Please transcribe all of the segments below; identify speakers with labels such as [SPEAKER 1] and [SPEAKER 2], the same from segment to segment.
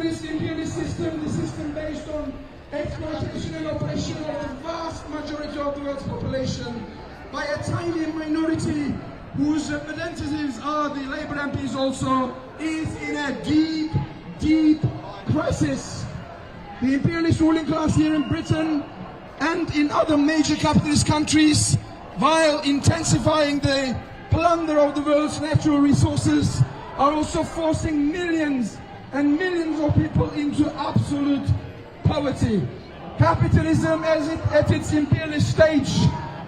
[SPEAKER 1] capitalist imperialist system, the system based on exploitation and oppression of the vast majority of the world's population by a tiny minority whose representatives are the Labour MPs also, is in a deep, deep crisis. The imperialist ruling class here in Britain and in other major capitalist countries, while intensifying the plunder of the world's natural resources, are also forcing millions and millions of people into absolute poverty. Capitalism at its imperialist stage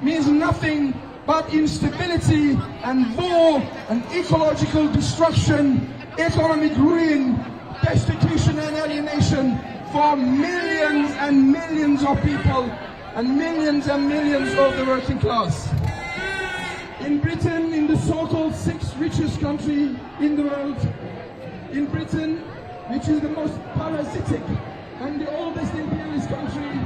[SPEAKER 1] means nothing but instability and war and ecological destruction, economic ruin, destitution and alienation for millions and millions of people and millions of the working class. In Britain, in the so-called sixth richest country in the world, in Britain, which is the most parasitic and the oldest imperialist country,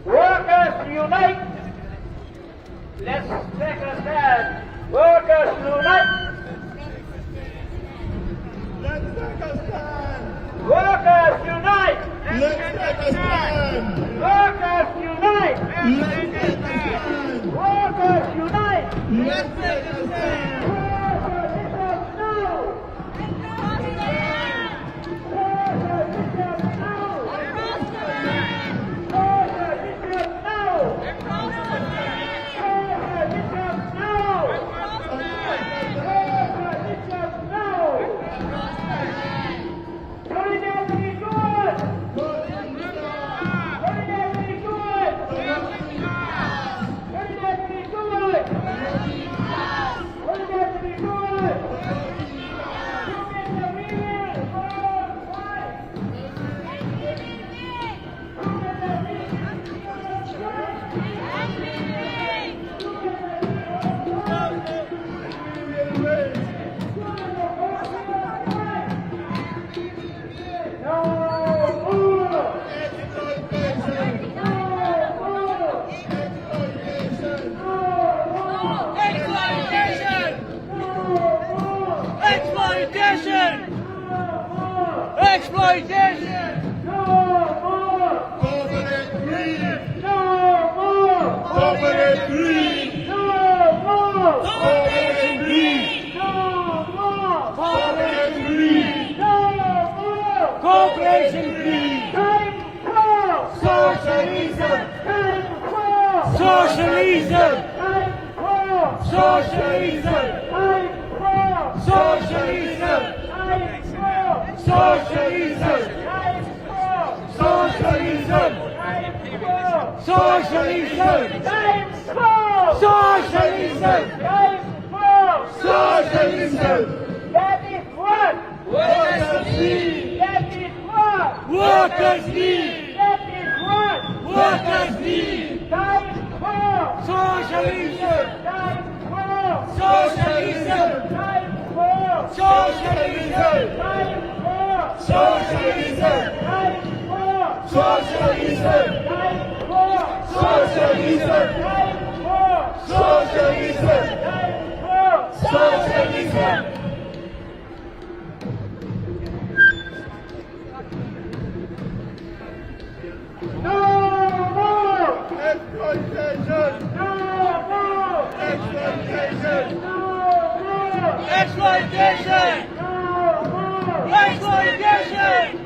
[SPEAKER 2] Workers unite! Let's take a stand! Workers unite!
[SPEAKER 3] Let's take a stand!
[SPEAKER 2] Workers unite!
[SPEAKER 3] Let's take a stand!
[SPEAKER 2] Workers unite!
[SPEAKER 3] Let's take a stand!
[SPEAKER 2] Workers unite!
[SPEAKER 3] Let's take a stand!
[SPEAKER 2] Exploitation! No more!
[SPEAKER 3] Corporate greed!
[SPEAKER 2] No more!
[SPEAKER 3] Corporate greed!
[SPEAKER 2] No more!
[SPEAKER 3] Corporate greed!
[SPEAKER 2] No more!
[SPEAKER 3] Corporate greed!
[SPEAKER 2] No more!
[SPEAKER 3] Corporation greed!
[SPEAKER 2] Time for
[SPEAKER 3] Socialism!
[SPEAKER 2] Time for
[SPEAKER 3] Socialism!
[SPEAKER 2] Time for
[SPEAKER 3] Socialism!
[SPEAKER 2] Time for
[SPEAKER 3] Socialism!
[SPEAKER 2] Time for
[SPEAKER 3] Socialism!
[SPEAKER 2] Time for
[SPEAKER 3] Socialism!
[SPEAKER 2] Time for
[SPEAKER 3] Socialism!
[SPEAKER 2] Time for
[SPEAKER 3] Socialism!
[SPEAKER 2] Time for
[SPEAKER 3] Socialism!
[SPEAKER 2] That is what
[SPEAKER 3] Workers need!
[SPEAKER 2] That is what
[SPEAKER 3] Workers need!
[SPEAKER 2] That is what
[SPEAKER 3] Workers need!
[SPEAKER 2] Time for
[SPEAKER 3] Socialism!
[SPEAKER 2] Time for
[SPEAKER 3] Socialism!
[SPEAKER 2] Time for!
[SPEAKER 3] Socialism!
[SPEAKER 2] Time for!
[SPEAKER 3] Socialism!
[SPEAKER 2] Time for!
[SPEAKER 3] Socialism!
[SPEAKER 2] Time for!
[SPEAKER 3] Socialism!
[SPEAKER 2] Time for!
[SPEAKER 3] Socialism!
[SPEAKER 2] Time for!
[SPEAKER 3] Socialism!
[SPEAKER 2] No more!
[SPEAKER 3] Exploitation!
[SPEAKER 2] No more!
[SPEAKER 3] Exploitation!
[SPEAKER 2] No more!
[SPEAKER 3] Exploitation!
[SPEAKER 2] No more!
[SPEAKER 3] Exploitation!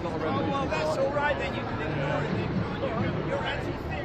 [SPEAKER 4] Oh, well, that's all right then. You can ignore it. Then. You're anti-theory.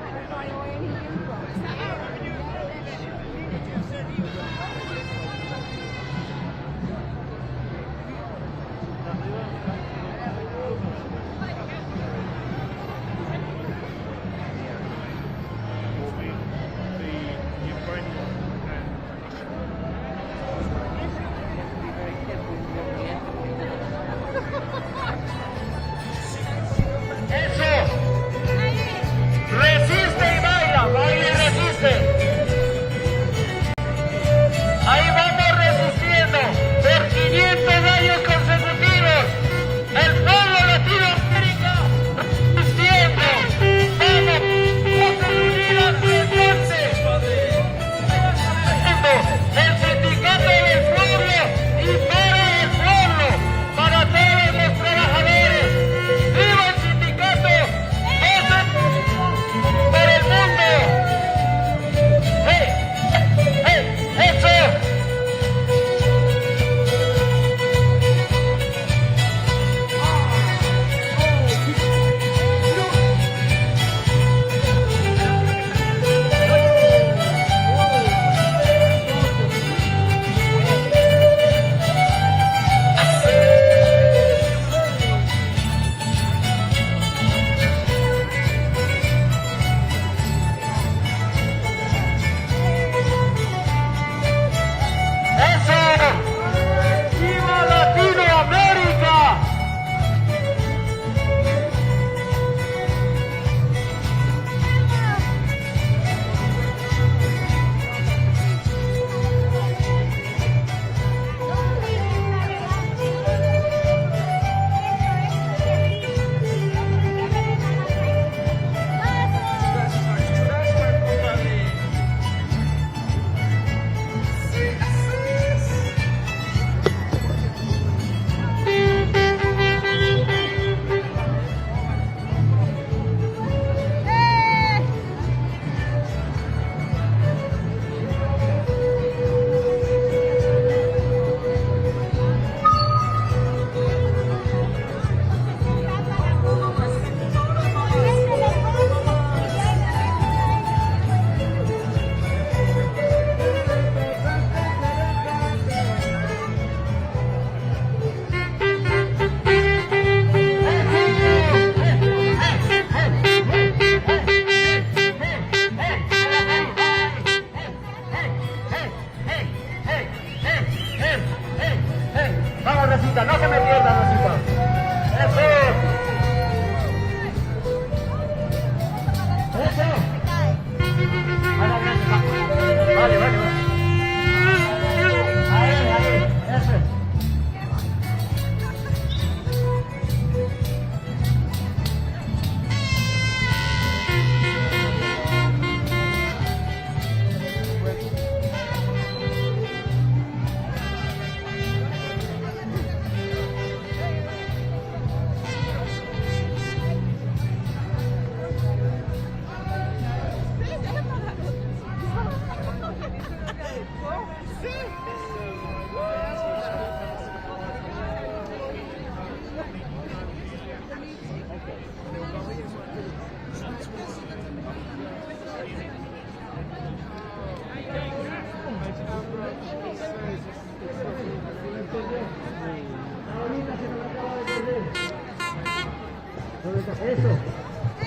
[SPEAKER 2] Eso.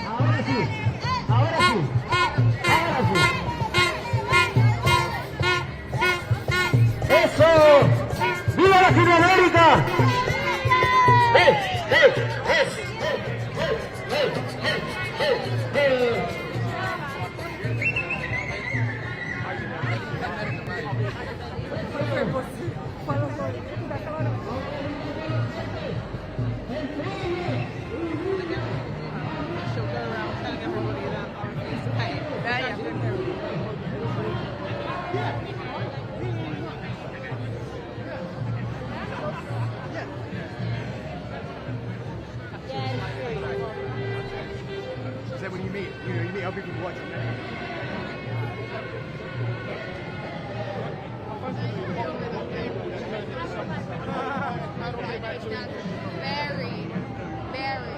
[SPEAKER 2] Ahora sí. Ahora sí. Ahora sí. ¡Eso! ¡Viva Latinoamérica!
[SPEAKER 5] So when you meet other people watching that.
[SPEAKER 6] Very, very.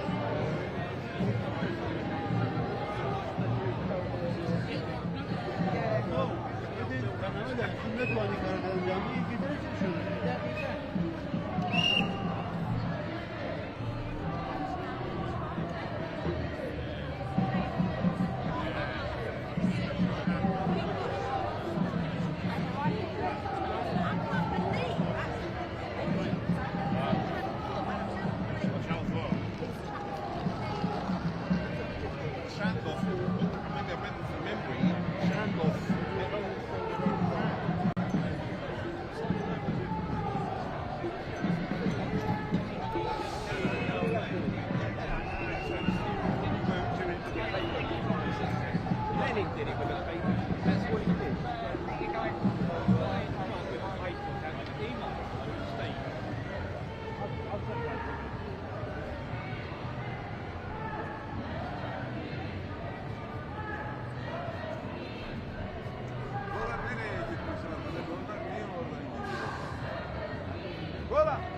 [SPEAKER 3] Voilà.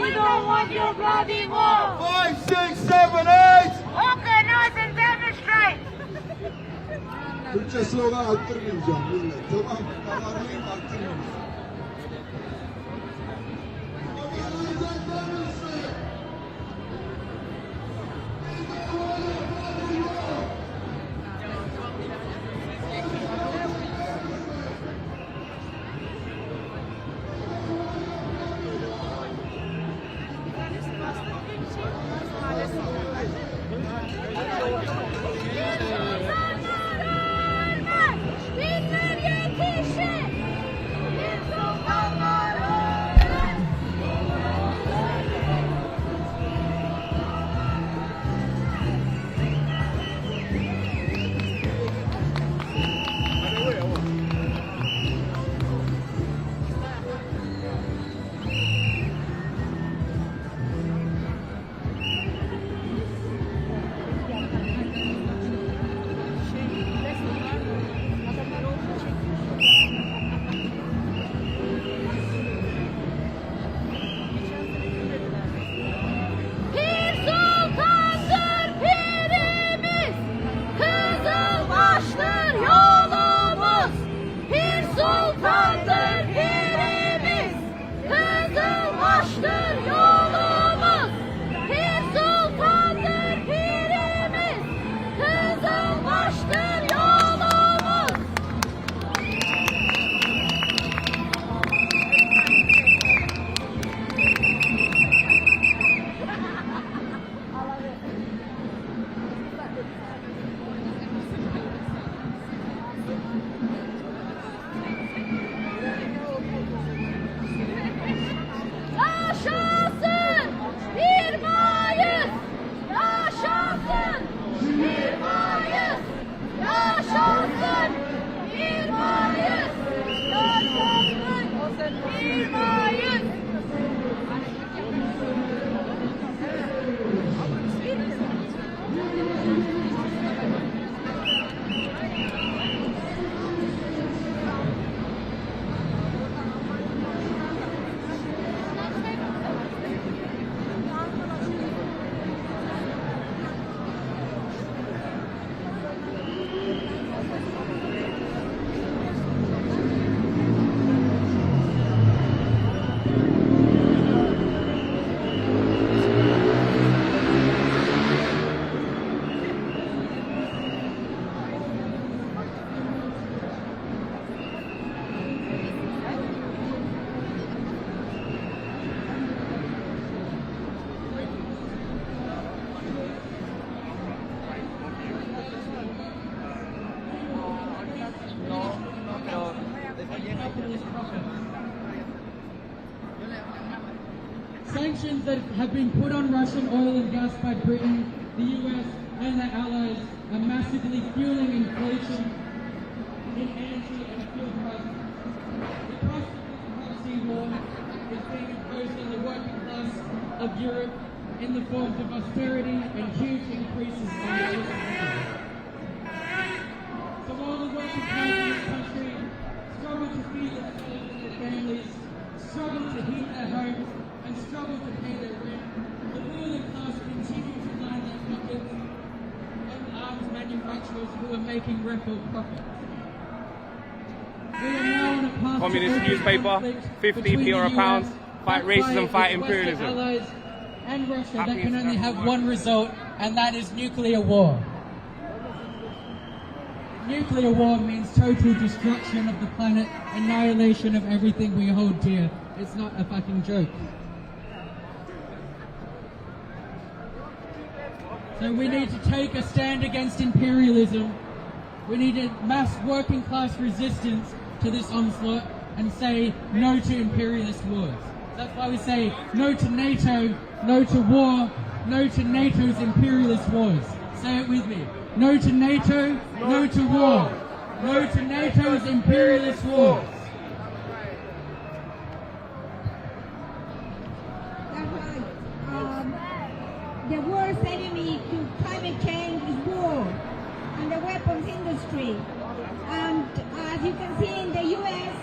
[SPEAKER 6] We don't want your bloody war.
[SPEAKER 3] 5, 6, 7, 8.
[SPEAKER 1] slogan attırmayacağım millet. Tamam, kararlıyım, attırmayacağım.
[SPEAKER 6] Sanctions that have been put on Russian oil and gas by Britain, the US and their allies are massively fueling inflation in energy and fuel prices. The cost of this proxy war is being imposed on the working class of Europe in the forms of austerity and huge increases in electricity. So while the working class in this country struggle to feed themselves and their families, struggle to heat their homes, and struggle to pay their rent, the ruling class continue to line their pockets on arms manufacturers who are making record profits. We are now on a path
[SPEAKER 7] Communist
[SPEAKER 6] to
[SPEAKER 7] newspaper, 50p or a pound, fight racism, fight imperialism.
[SPEAKER 6] Allies and Russia that can only have one result, and that is nuclear war. Nuclear war means total destruction of the planet, annihilation of everything we hold dear. It's not a fucking joke. So we need to take a stand against imperialism. We need a mass working class resistance to this onslaught and say no to imperialist wars. That's why we say no to NATO, no to war, no to NATO's imperialist wars. Say it with me. No to NATO, no to war. No to NATO's imperialist wars.
[SPEAKER 8] The worst enemy to climate change is war and the weapons industry. And as you can see in the US,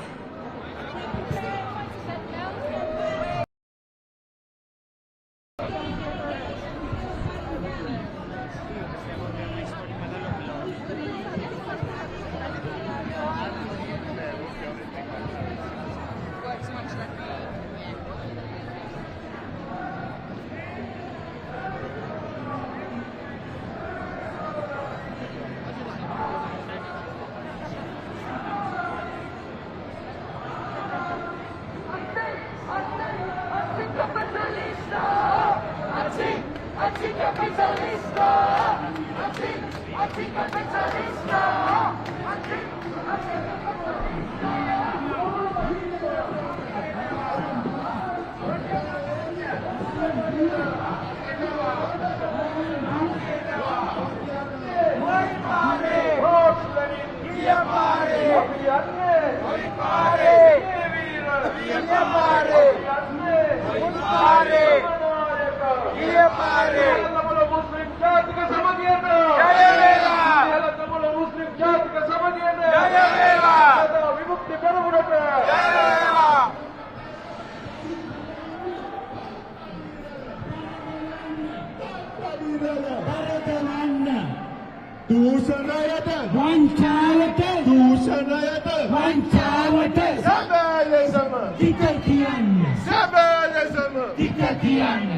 [SPEAKER 1] දූෂණයට
[SPEAKER 2] වංචාවට
[SPEAKER 1] දූෂණයට
[SPEAKER 2] වංචාවට
[SPEAKER 1] සැබෑ ලෙසම
[SPEAKER 2] ටික කියන්න
[SPEAKER 1] සැබෑ ලෙසම
[SPEAKER 2] ටික කියන්න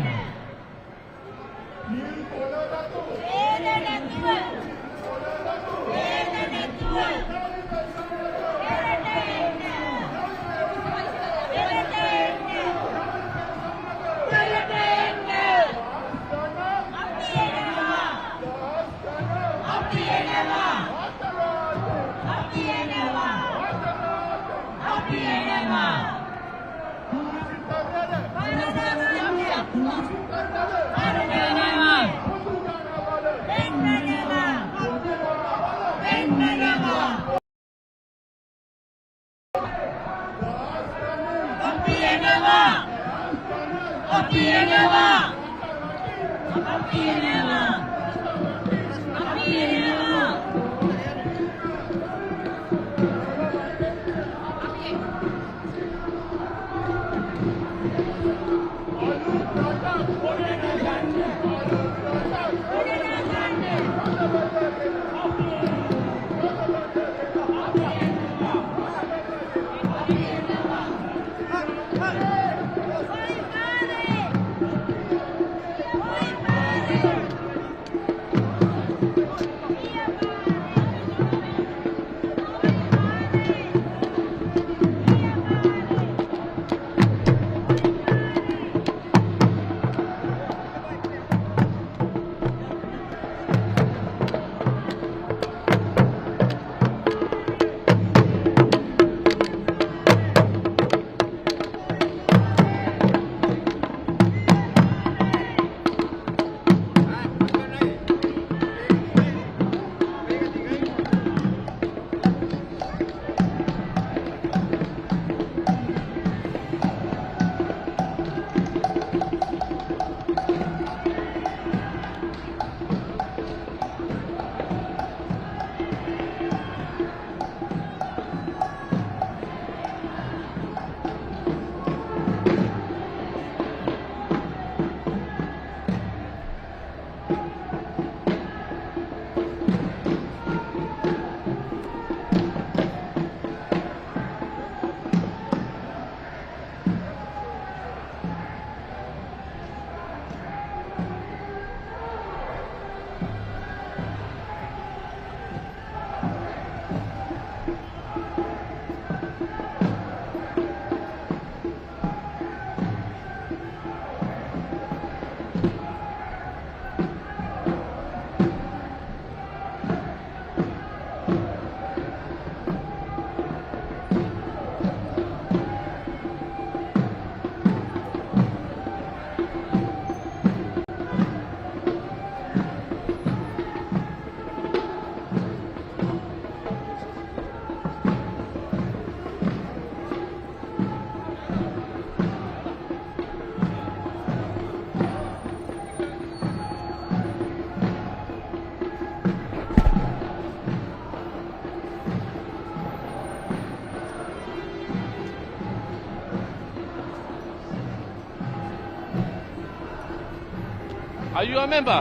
[SPEAKER 7] Are you a member?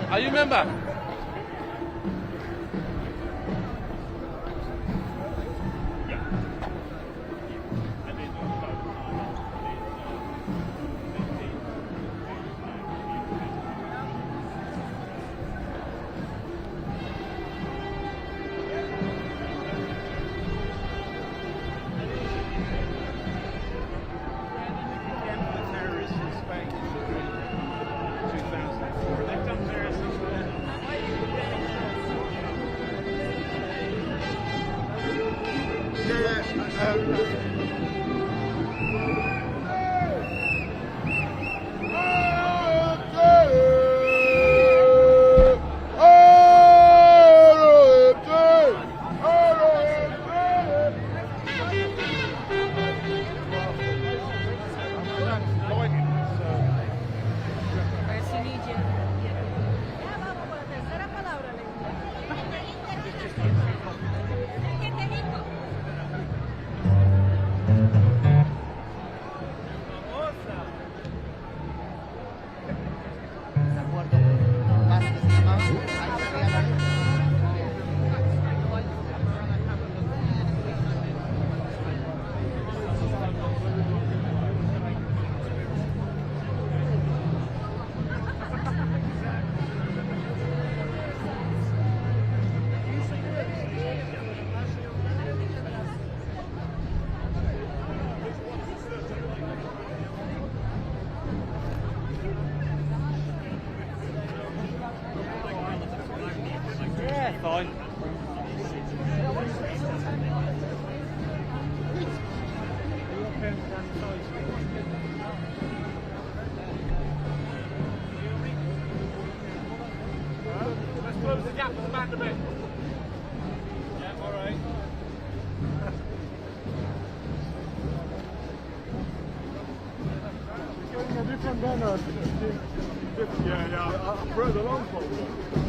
[SPEAKER 7] Are you a member?
[SPEAKER 4] Terrorists in Spain in 2004. They've done various things.
[SPEAKER 7] Yeah, fine.
[SPEAKER 3] Let's close the gap at the back a bit. Yeah, all right. Getting a different banner. Yeah, I brought the long pole.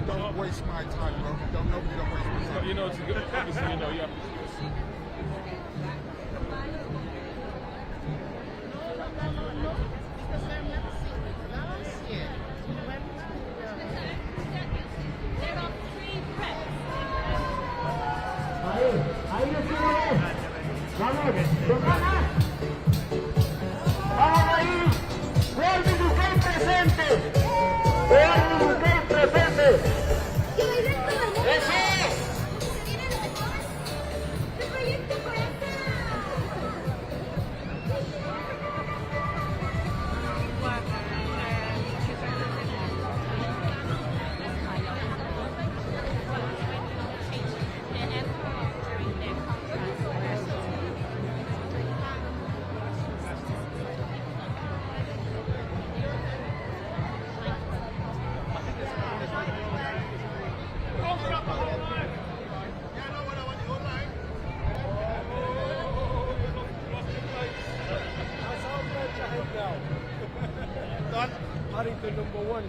[SPEAKER 5] Don't waste my time, bro. Nobody don't waste my time.
[SPEAKER 3] You know, it's a good, obviously, you know, you have to.
[SPEAKER 2] Ahí lo tiene. Vamos, Romana. Vamos ahí. Vuelve tu gol presente. Vuelve tu gol presente. Eso es.
[SPEAKER 3] Paddington #1,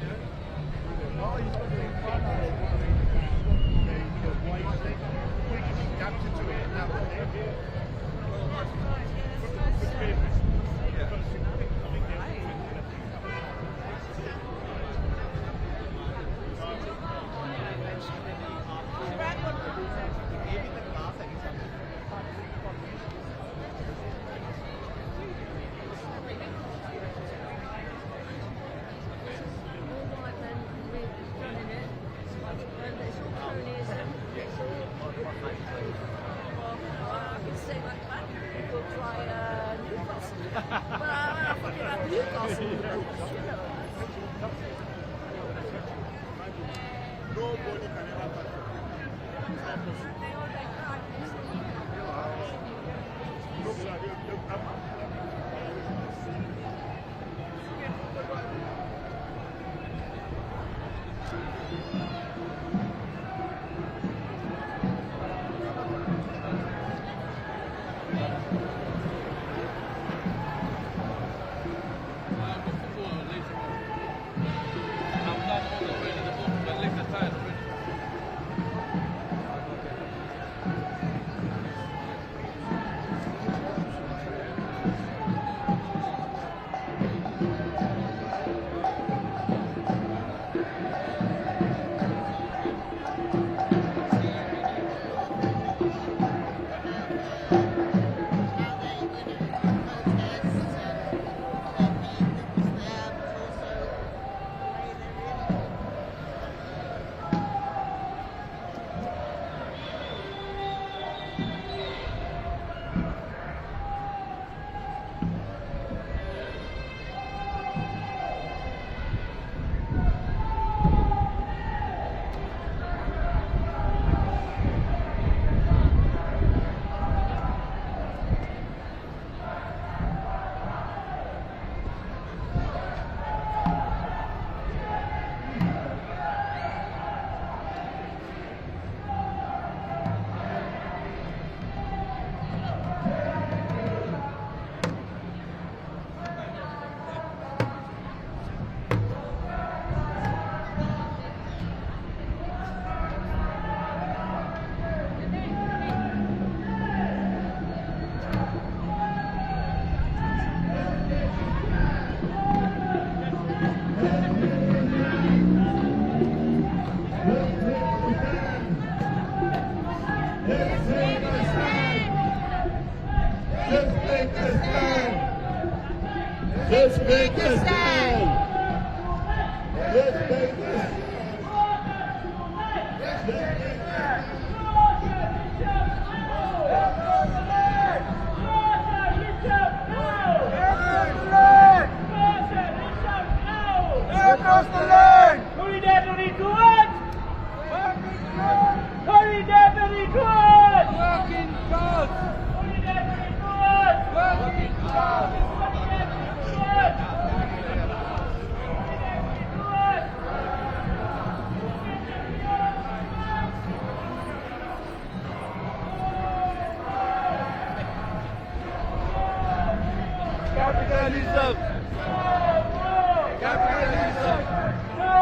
[SPEAKER 2] Let's make a stand. Let's make a stand.
[SPEAKER 4] Across the line! Who did that? Who did that?
[SPEAKER 3] Capitalism! Capitalism!
[SPEAKER 2] No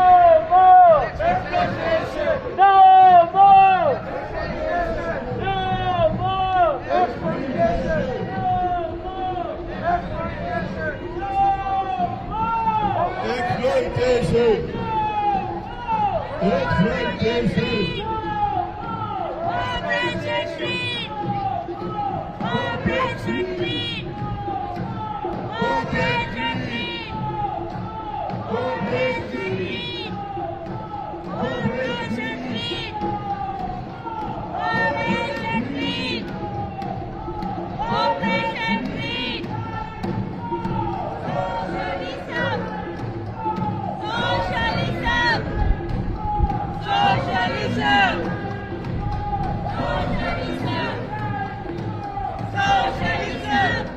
[SPEAKER 2] more exploitation! No more! No more exploitation! No more exploitation! No more
[SPEAKER 1] Exploitation! Exploitation!
[SPEAKER 8] Operation Green! Operation Green! Operation Green! Operation Green! Operation Green! Operation Green! Operation Green! Socialism! Socialism! Socialism! Socialism!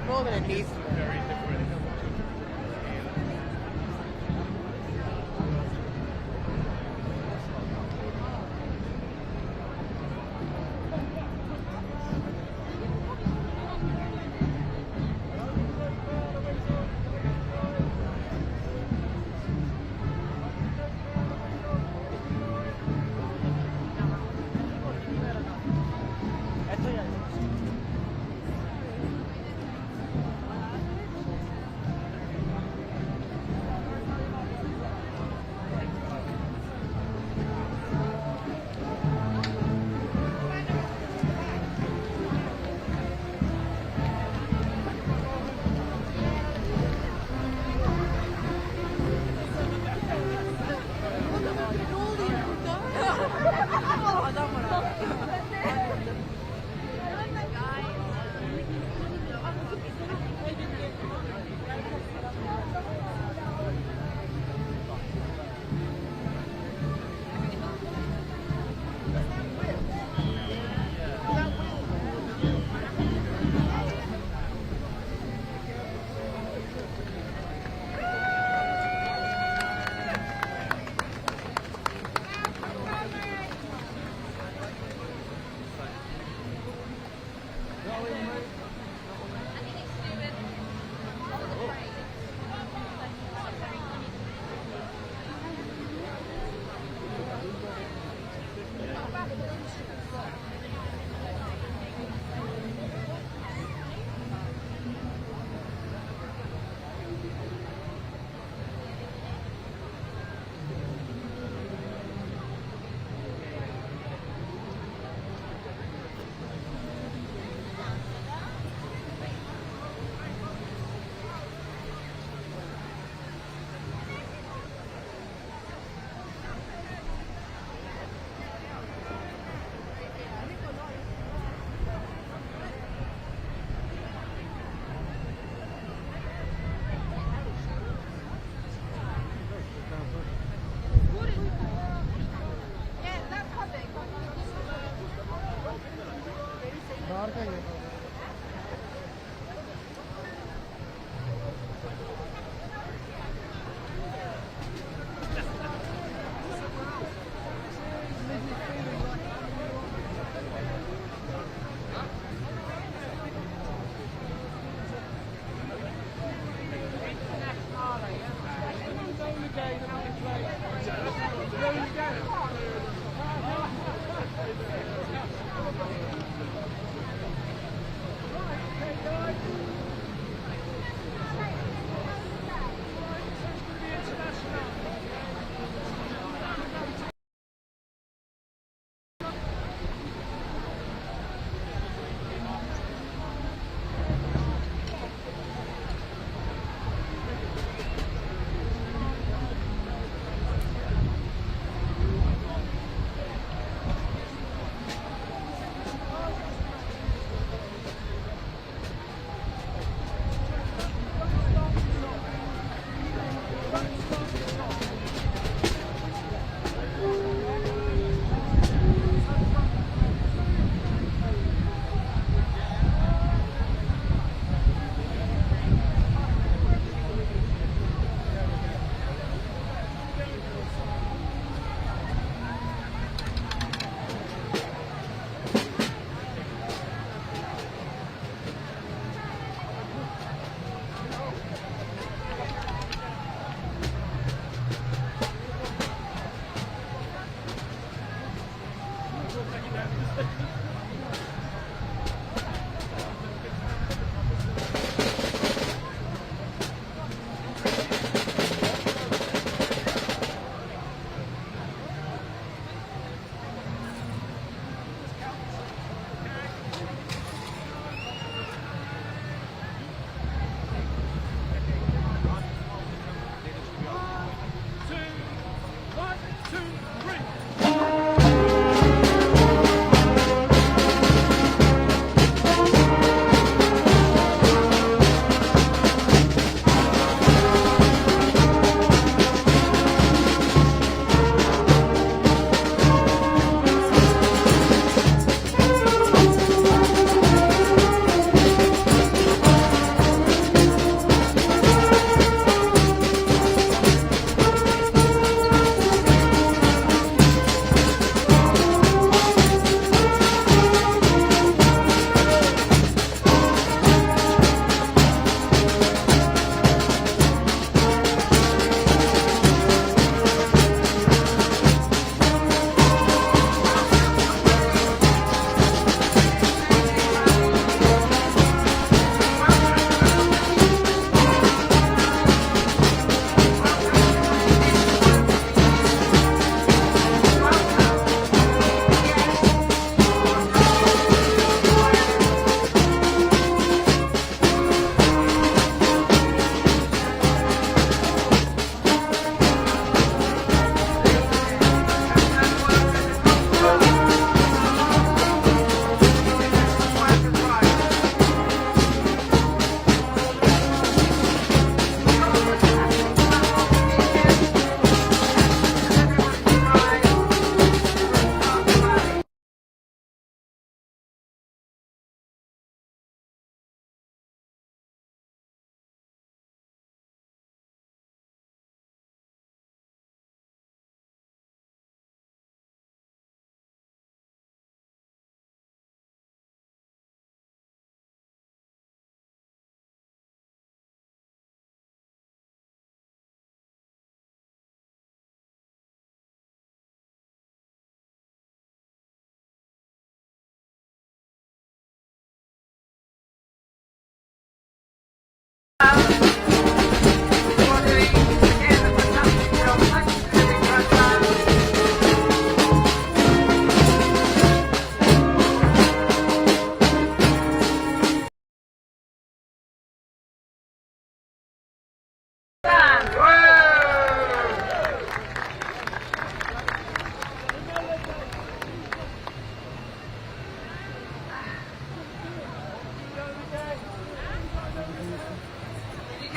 [SPEAKER 9] More than it needs to be.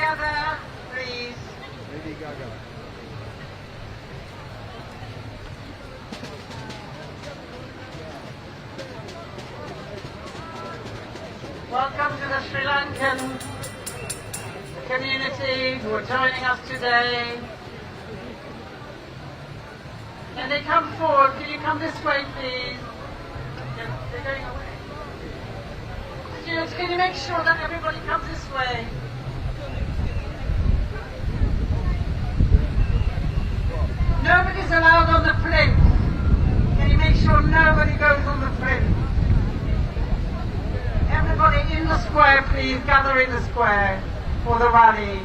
[SPEAKER 2] gather, please.
[SPEAKER 5] Lady Gaga.
[SPEAKER 2] Welcome to the Sri Lankan community who are joining us today. Can they come forward? Can you come this way, please? They're going away. Students, can you make sure that everybody comes this way? Nobody's allowed on the plinth. Can you make sure nobody goes on the plinth? Everybody in the square, please, gather in the square for the rally.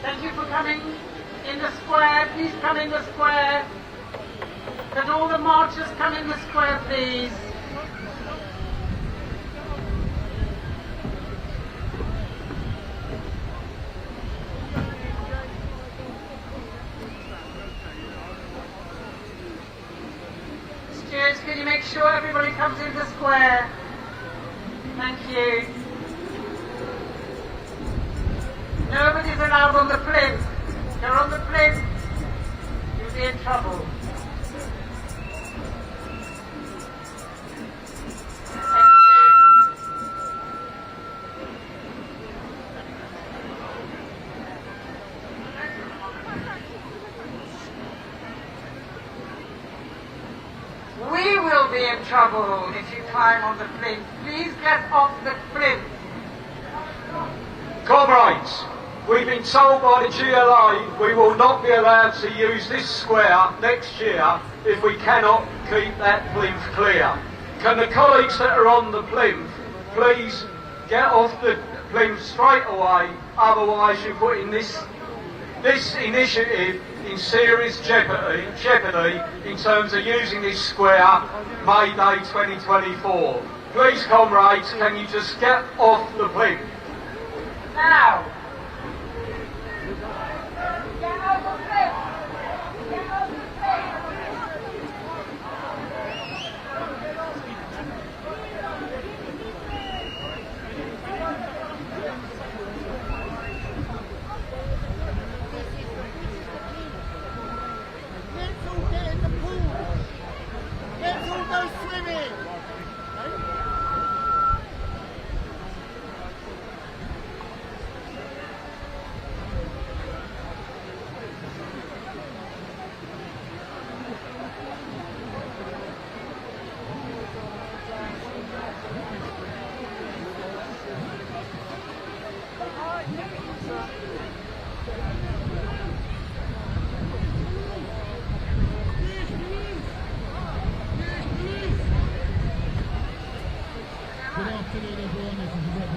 [SPEAKER 2] Thank you for coming in the square. Please come in the square. Can all the marchers come in the square, please? Stewards, can you make sure everybody comes in the square? Thank you. Nobody's allowed on the plinth. If you're on the plinth, you'll be in trouble. Thank you. We will be in trouble if you climb on the plinth. Please get off the plinth.
[SPEAKER 10] Comrades, we've been told by the GLA we will not be allowed to use this square next year if we cannot keep that plinth clear. Can the colleagues that are on the plinth please get off the plinth straight away, otherwise you're putting this initiative in serious jeopardy in terms of using this square May Day 2024. Please, comrades, can you just get off the plinth?
[SPEAKER 2] Now. Get out of the Get out of the
[SPEAKER 4] Let's all get in the pool. Let's all go swimming.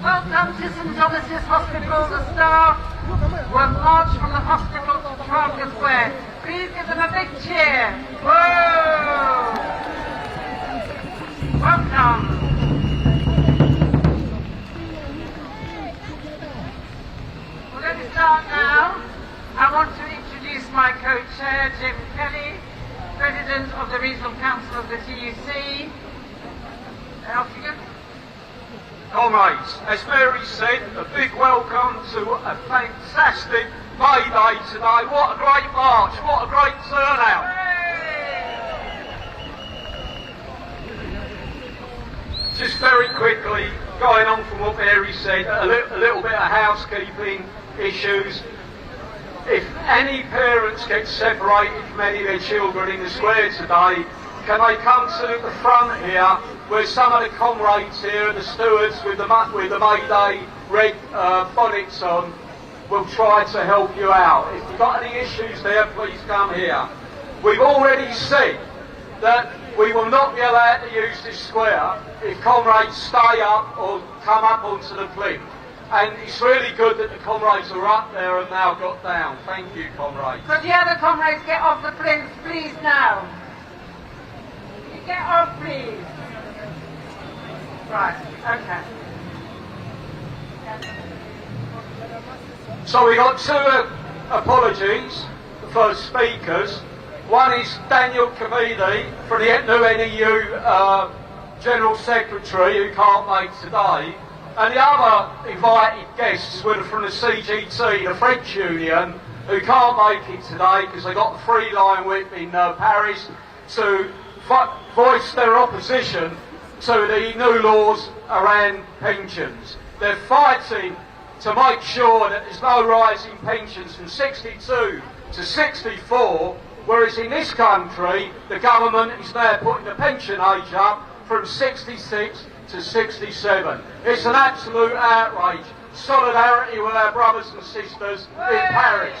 [SPEAKER 2] Welcome to St Thomas's Hospital. The staff will march from the hospital to Trafalgar Square. Please give them a big cheer. Whoa! Welcome. We're going to start now. I want to introduce my co-chair, Jim Kelly, President of the Regional Council of the TUC. Off you go.
[SPEAKER 10] Comrades, as Mary said, a big welcome to a fantastic May Day today. What a great march, what a great turnout. Just very quickly, going on from what Mary said, a little bit of housekeeping issues. If any parents get separated from any of their children in the square today, can they come to the front here, where some of the comrades here, the stewards with the May Day red bonnets on, will try to help you out. If you've got any issues there, please come here. We've already said that we will not be allowed to use this square if comrades stay up or come up onto the plinth. And it's really good that the comrades are up there and now got down. Thank you, comrades.
[SPEAKER 2] Could the other comrades get off the plinth, please, now? get off, please. Right, okay.
[SPEAKER 10] So we got two apologies for speakers. One is Daniel Kavidi from the new NEU General Secretary, who can't make today, and the other invited guests were from the CGT, the French Union, who can't make it today because they got the free line whip in Paris to voice their opposition to the new laws around pensions. They're fighting to make sure that there's no rise in pensions from 62 to 64, whereas in this country the government is now putting the pension age up from 66 to 67. It's an absolute outrage. Solidarity with our brothers and sisters in Paris.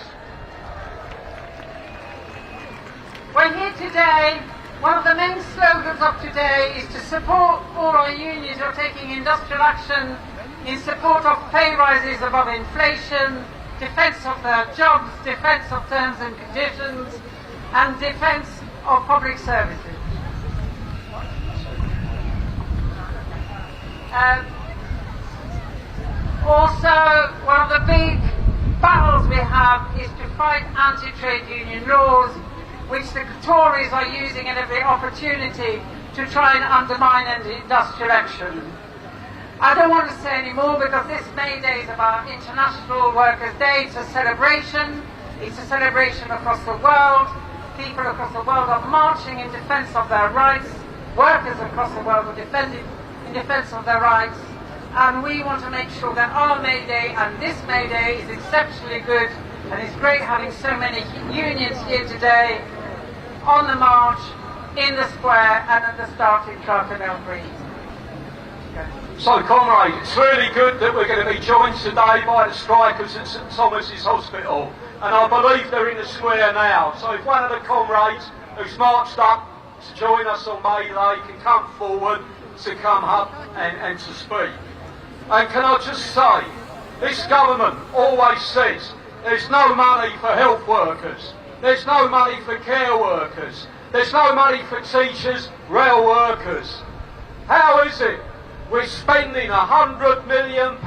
[SPEAKER 2] We're here today. One of the main slogans of today is to support all our unions who are taking industrial action in support of pay rises above inflation, defence of their jobs, defence of terms and conditions, and defence of public services. Also, one of the big battles we have is to fight anti-trade union laws, which the Tories are using at every opportunity to try and undermine industrial action. I don't want to say any more because this May Day is about International Workers' Day. It's a celebration. It's a celebration across the world. People across the world are marching in defence of their rights. Workers across the world are defending in defence of their rights. And we want to make sure that our May Day and this May Day is exceptionally good. And it's great having so many unions here today on the march, in the square, and at the start in Trafalgar Square.
[SPEAKER 10] So, comrades, it's really good that we're going to be joined today by the strikers at St Thomas's Hospital, and I believe they're in the square now. So if one of the comrades who's marched up to join us on May Day can come forward to come up and to speak. And can I just say, this government always says there's no money for health workers, there's no money for care workers, there's no money for teachers, rail workers. How is it we're spending £100 million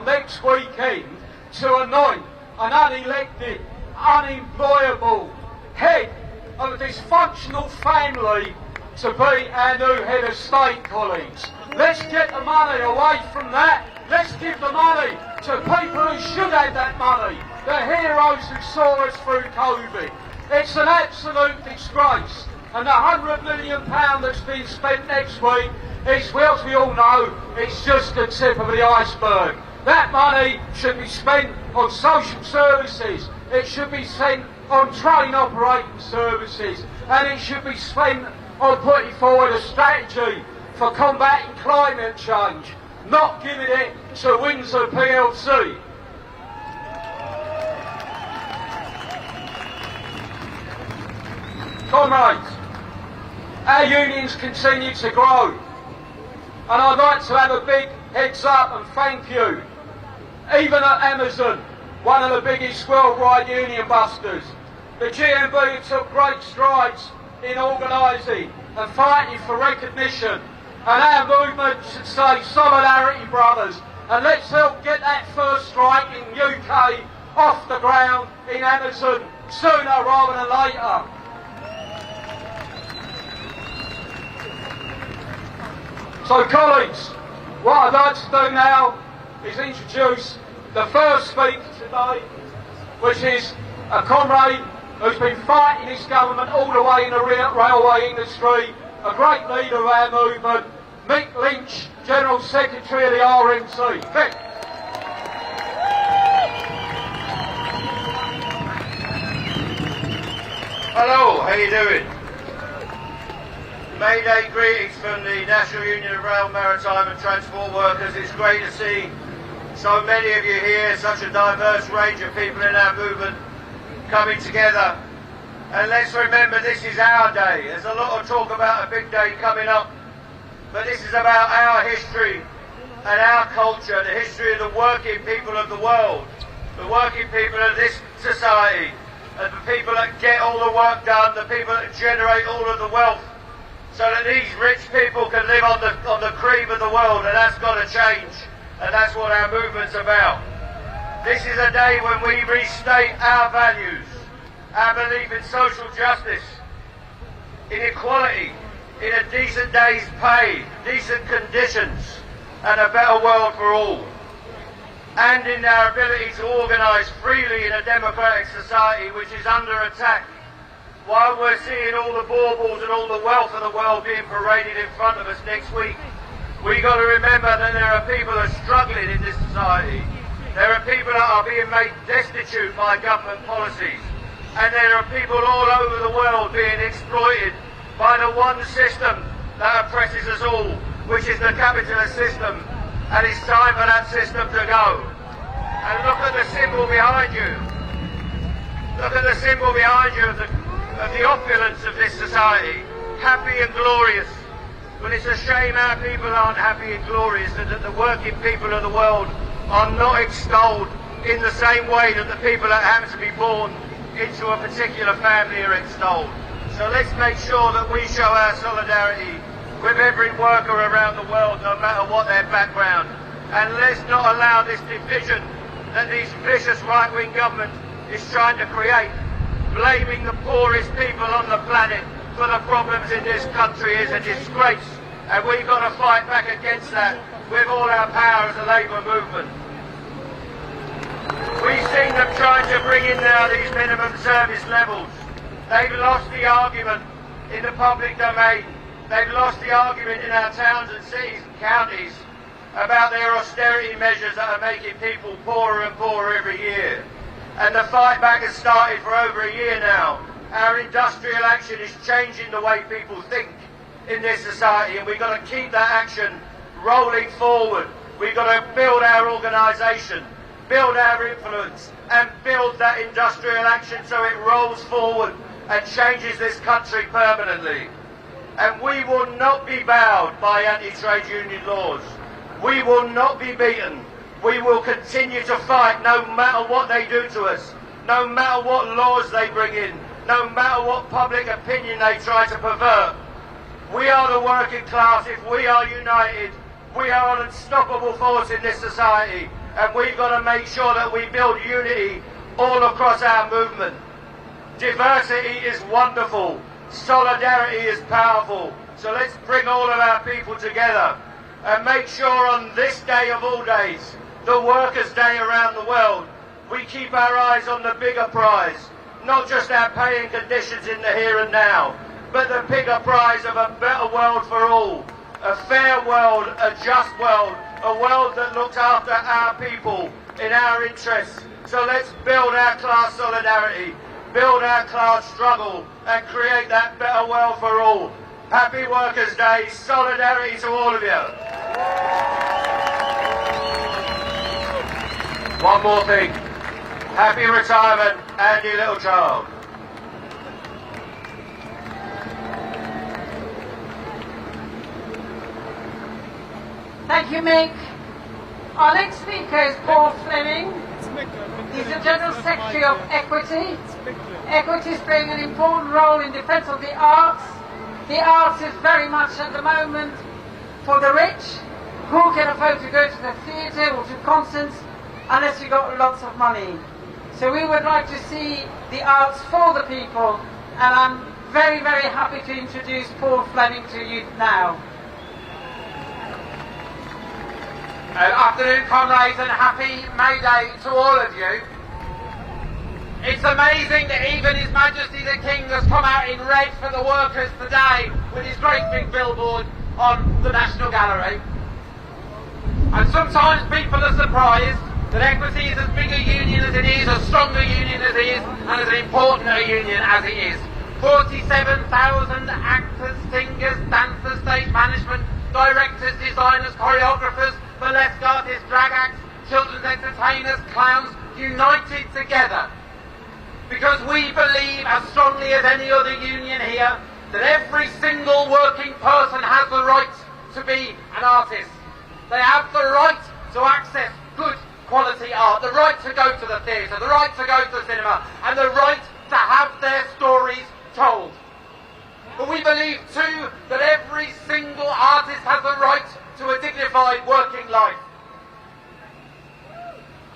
[SPEAKER 10] next weekend to anoint an unelected, unemployable head of a dysfunctional family to be our new head of state, colleagues? Let's get the money away from that. Let's give the money to people who should have that money, the heroes who saw us through COVID. It's an absolute disgrace. And the £100 million that's being spent next week is, well, as we all know, it's just the tip of the iceberg. That money should be spent on social services, it should be spent on train operating services, and it should be spent on putting forward a strategy for combating climate change, not giving it to Windsor PLC. Comrades, our unions continue to grow, and I'd like to have a big heads up and thank you. Even at Amazon, one of the biggest worldwide union busters, the GMB took great strides in organising and fighting for recognition, and our movement should say solidarity, brothers, and let's help get that first strike in UK off the ground in Amazon sooner rather than later. So, colleagues, what I'd like to do now is introduce the first speaker today, which is a comrade who's been fighting this government all the way in the railway industry, a great leader of our movement, Mick Lynch, General Secretary of the RMC. Mick.
[SPEAKER 11] Hello, how you doing? May Day greetings from the National Union of Rail, Maritime and Transport Workers. It's great to see so many of you here, such a diverse range of people in our movement coming together. And let's remember, this is our day. There's a lot of talk about a big day coming up, but this is about our history and our culture, the history of the working people of the world, the working people of this society, and the people that get all the work done, the people that generate all of the wealth so that these rich people can live on the cream of the world, and that's got to change, and that's what our movement's about. This is a day when we restate our values, our belief in social justice, in equality, in a decent day's pay, decent conditions, and a better world for all. And in our ability to organise freely in a democratic society which is under attack, while we're seeing all the baubles and all the wealth of the world being paraded in front of us next week. We've got to remember that there are people that are struggling in this society. There are people that are being made destitute by government policies. And there are people all over the world being exploited by the one system that oppresses us all, which is the capitalist system. And it's time for that system to go. And look at the symbol behind you. Look at the symbol behind you of the opulence of this society. Happy and glorious. But it's a shame our people aren't happy and glorious, and that the working people of the world are not extolled in the same way that the people that happen to be born into a particular family are extolled. So let's make sure that we show our solidarity with every worker around the world, no matter what their background. And let's not allow this division that this vicious right-wing government is trying to create, blaming the poorest people on the planet for the problems in this country is a disgrace. And we've got to fight back against that with all our power as a Labour movement. We've seen them trying to bring in now these minimum service levels. They've lost the argument in the public domain. They've lost the argument in our towns and cities and counties about their austerity measures that are making people poorer and poorer every year. And the fight back has started for over a year now. Our industrial action is changing the way people think in this society, and we've got to keep that action rolling forward. We've got to build our organisation, build our influence, and build that industrial action so it rolls forward and changes this country permanently. And we will not be bowed by anti-trade union laws. We will not be beaten. We will continue to fight no matter what they do to us, no matter what laws they bring in, no matter what public opinion they try to pervert. We are the working class. If we are united, we are an unstoppable force in this society, and we've got to make sure that we build unity all across our movement. Diversity is wonderful. Solidarity is powerful. So let's bring all of our people together and make sure on this day of all days, the Workers' Day around the world, we keep our eyes on the bigger prize, not just our pay and conditions in the here and now, but the bigger prize of a better world for all, a fair world, a just world, a world that looks after our people in our interests. So let's build our class solidarity, build our class struggle, and create that better world for all. Happy Workers' Day, solidarity to all of you. One more thing. Happy retirement, Andy Littlechild.
[SPEAKER 2] Thank you, Mick. Our next speaker is Paul Fleming. He's the General Secretary of Equity. Equity is playing an important role in defence of the arts. The arts is very much at the moment for the rich, who can afford to go to the theatre or to concerts unless you've got lots of money. So we would like to see the arts for the people, and I'm very, very happy to introduce Paul Fleming to you now.
[SPEAKER 12] Afternoon, comrades, and happy May Day to all of you. It's amazing that even His Majesty the King has come out in red for the workers today with his great big billboard on the National Gallery. And sometimes people are surprised that Equity is as big a union as it is, as strong a union as it is, and as important a union as it is. 47,000 actors, singers, dancers, stage management, directors, designers, choreographers, burlesque artists, drag acts, children's entertainers, clowns, united together. Because we believe as strongly as any other union here that every single working person has the right to be an artist. They have the right to access good quality art, the right to go to the theatre, the right to go to the cinema, and the right to have their stories told. But we believe too that every single artist has the right to a dignified working life.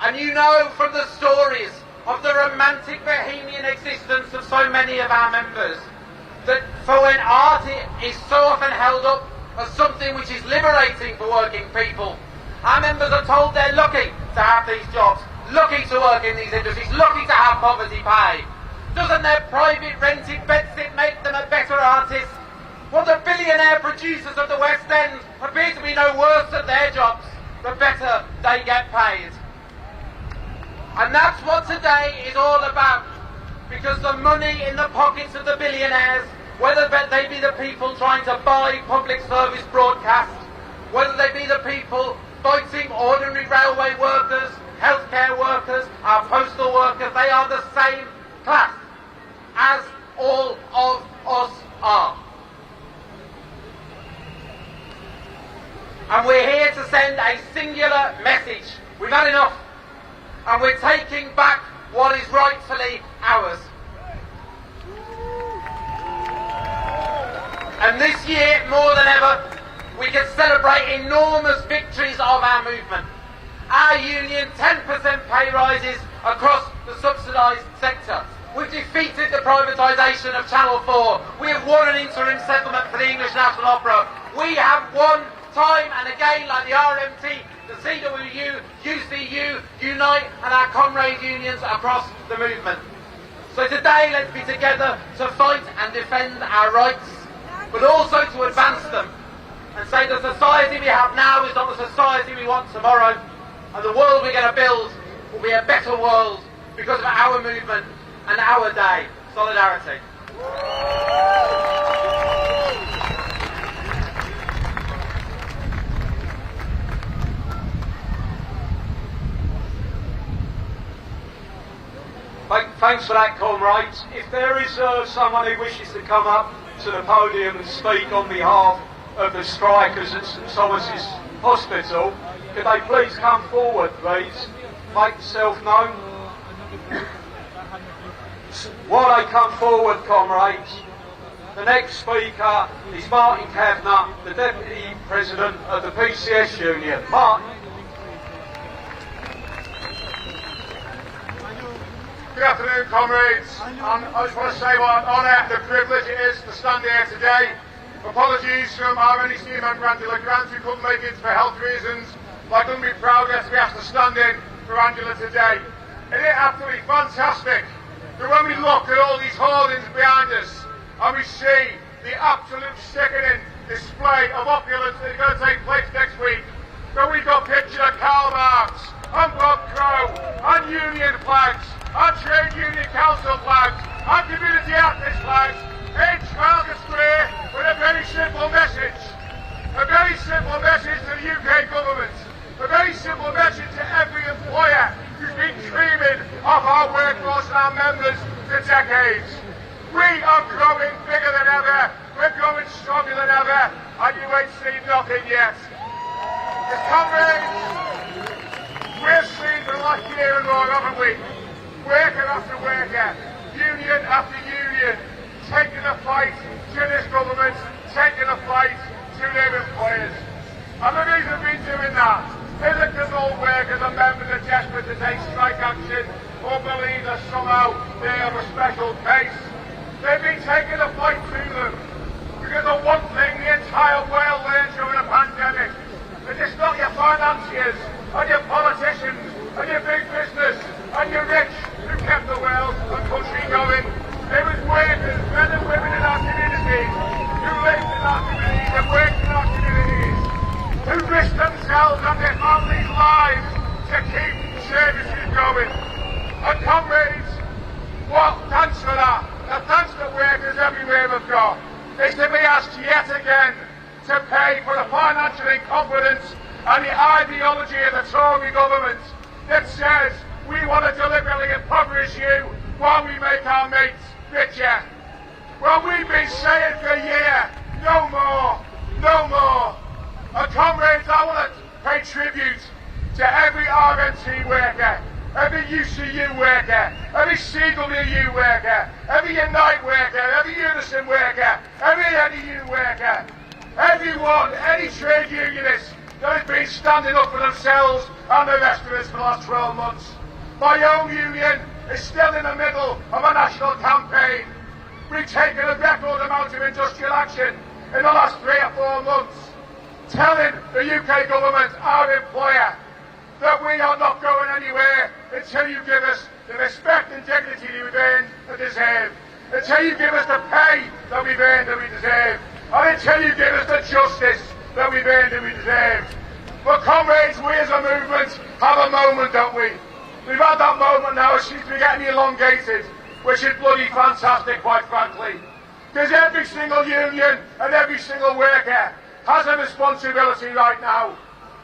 [SPEAKER 12] And you know from the stories of the romantic bohemian existence of so many of our members that for when art is so often held up as something which is liberating for working people, our members are told they're lucky to have these jobs, lucky to work in these industries, lucky to have poverty pay. Doesn't their private rented bedsit make them a better artist? Well, the billionaire producers of the West End appear to be no worse at their jobs, the better they get paid. And that's what today is all about, because the money in the pockets of the billionaires, whether they be the people trying to buy public service broadcast, whether they be the people fighting ordinary railway workers, healthcare workers, our postal workers, they are the same class as all of us are. And we're here to send a singular message. We've had enough. And we're taking back what is rightfully ours. And this year, more than ever, we can celebrate enormous victories of our movement. Our union, 10% pay rises across the subsidised sector. We've defeated the privatisation of Channel 4. We have won an interim settlement for the English National Opera. We have won time and again, like the RMT, the CWU, UCU, Unite and our comrade unions across the movement. So today, let's be together to fight and defend our rights, but also to advance them and say the society we have now is not the society we want tomorrow, and the world we're going to build will be a better world because of our movement and our day. Solidarity.
[SPEAKER 10] Thanks for that, comrades. If there is someone who wishes to come up to the podium and speak on behalf of the strikers at St Thomas's Hospital, could they please come forward, please? Make yourself known. While they come forward, comrades, the next speaker is Martin Kavanagh, the Deputy President of the PCS Union. Martin.
[SPEAKER 13] Good afternoon, comrades. I just want to say what an honour and a privilege it is to stand here today. Apologies from our NEC member Angela Grant, who couldn't make it for health reasons. But I couldn't be prouder to be asked to stand in for Angela today. It is absolutely fantastic that when we look at all these hoardings behind us and we see the absolute sickening display of opulence that is going to take place next week, that we've got pictures of Karl Marx and Bob Crow and union flags and trade union council flags and community activist flags in Trafalgar Square with a very simple message. A very simple message to the UK government. A very simple message to every employer who's been dreaming of our workforce and our members for decades. We are growing bigger than ever. We're growing stronger than ever. And you ain't seen nothing yet. The comrades, we've seen the last year and more, haven't we? Worker after worker, union after union, taking a fight to this government, taking a fight to their employers. And the reason we've been doing that isn't because all workers and members are desperate to take strike action or believe that somehow they have a special case. They've been taking a fight to them because of one thing the entire world learned during a pandemic. That it's not your financiers and your politicians and your big business and your rich who kept the world and country going. It was workers, men and women in our communities, who lived in our communities and worked in our communities, who risked themselves and their families' lives to keep services going. And comrades, what thanks for that, the thanks that workers everywhere have got, is to be asked yet again to pay for the financial incompetence and the ideology of the Tory government that says we want to deliberately impoverish you while we make our mates richer. Well, we've been saying for a year, no more, no more. And comrades, I want to pay tribute to every RMT worker, every UCU worker, every CWU worker, every Unite worker, every Unison worker, every NEU worker, everyone, any trade unionist that has been standing up for themselves and the rest of us for the last 12 months. My own union is still in the middle of a national campaign. We've taken a record amount of industrial action in the last 3 or 4 months, telling the UK government, our employer, that we are not going anywhere until you give us the respect and dignity we've earned and deserve, until you give us the pay that we've earned and we deserve, and until you give us the justice that we've earned and we deserve. But comrades, we as a movement have a moment, don't we? We've had that moment now, it seems to be getting elongated, which is bloody fantastic, quite frankly. Because every single union and every single worker has a responsibility right now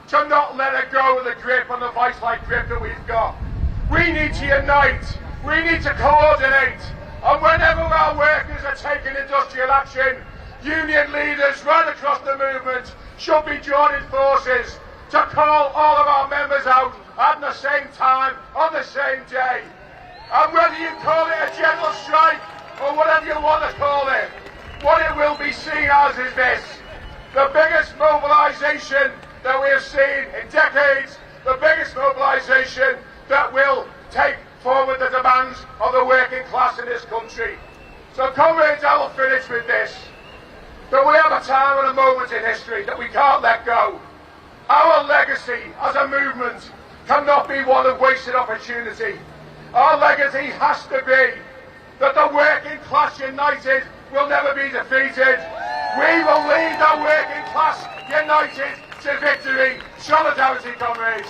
[SPEAKER 13] to not let it go of the grip and the vice-like grip that we've got. We need to unite, we need to coordinate, and whenever our workers are taking industrial action, union leaders right across the movement should be joining forces to call all of our members out at the same time, on the same day. And whether you call it a general strike or whatever you want to call it, what it will be seen as is this: the biggest mobilisation that we have seen in decades, the biggest mobilisation that will take forward the demands of the working class in this country. So comrades, I will finish with this: that we have a time and a moment in history that we can't let go. Our legacy as a movement cannot be one of wasted opportunity. Our legacy has to be that the working class united will never be defeated. We will lead the working class united to victory. Solidarity, comrades.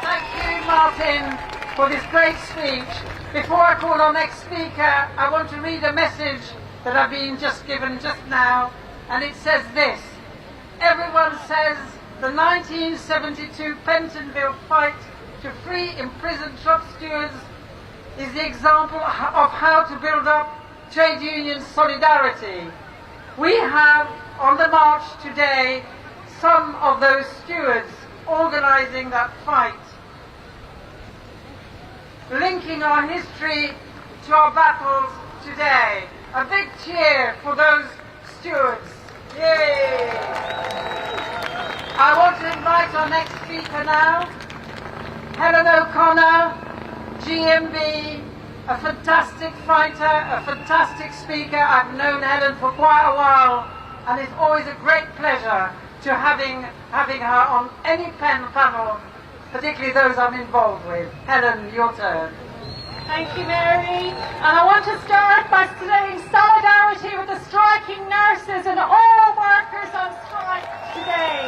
[SPEAKER 2] Thank you, Martin, for this great speech. Before I call our next speaker, I want to read a message that I've been just given just now, and it says this: everyone says the 1972 Pentonville fight to free imprisoned shop stewards is the example of how to build up trade union solidarity. We have on the march today some of those stewards organising that fight, linking our history to our battles today. A big cheer for those stewards. Yay! I want to invite our next speaker now, Helen O'Connor, GMB, a fantastic fighter, a fantastic speaker. I've known Helen for quite a while, and it's always a great pleasure to having her on any panel, particularly those I'm involved with. Helen, your turn.
[SPEAKER 14] Thank you, Mary. And I want to start by saying solidarity with the striking nurses and all workers on strike today.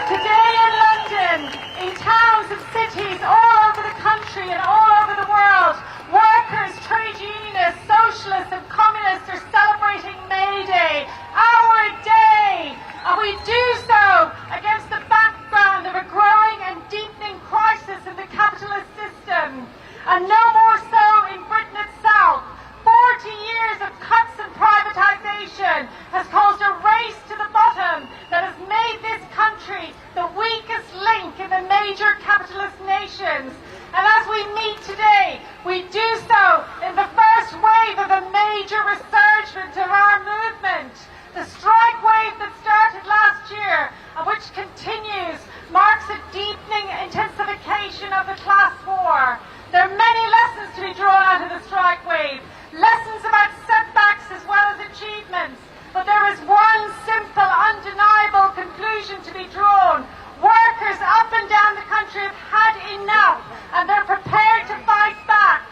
[SPEAKER 14] Today in London, in towns and cities all over the country and all over the world, workers, trade unionists, socialists and communists are celebrating May Day, our day. And we do so against the background of a growing and deepening crisis in the capitalist system. And no more so in Britain itself. 40 years of cuts and privatisation has caused a race to the bottom that has made this country the weakest link in the major capitalist nations. And as we meet today, we do so in the first wave of a major resurgence of our movement. The strike wave that started last year and which continues marks a deepening intensification of the class war. There are many lessons to be drawn out of the strike wave, lessons about setbacks as well as achievements, but there is one simple, undeniable conclusion to be drawn. Workers up and down the country have had enough, and they're prepared to fight back.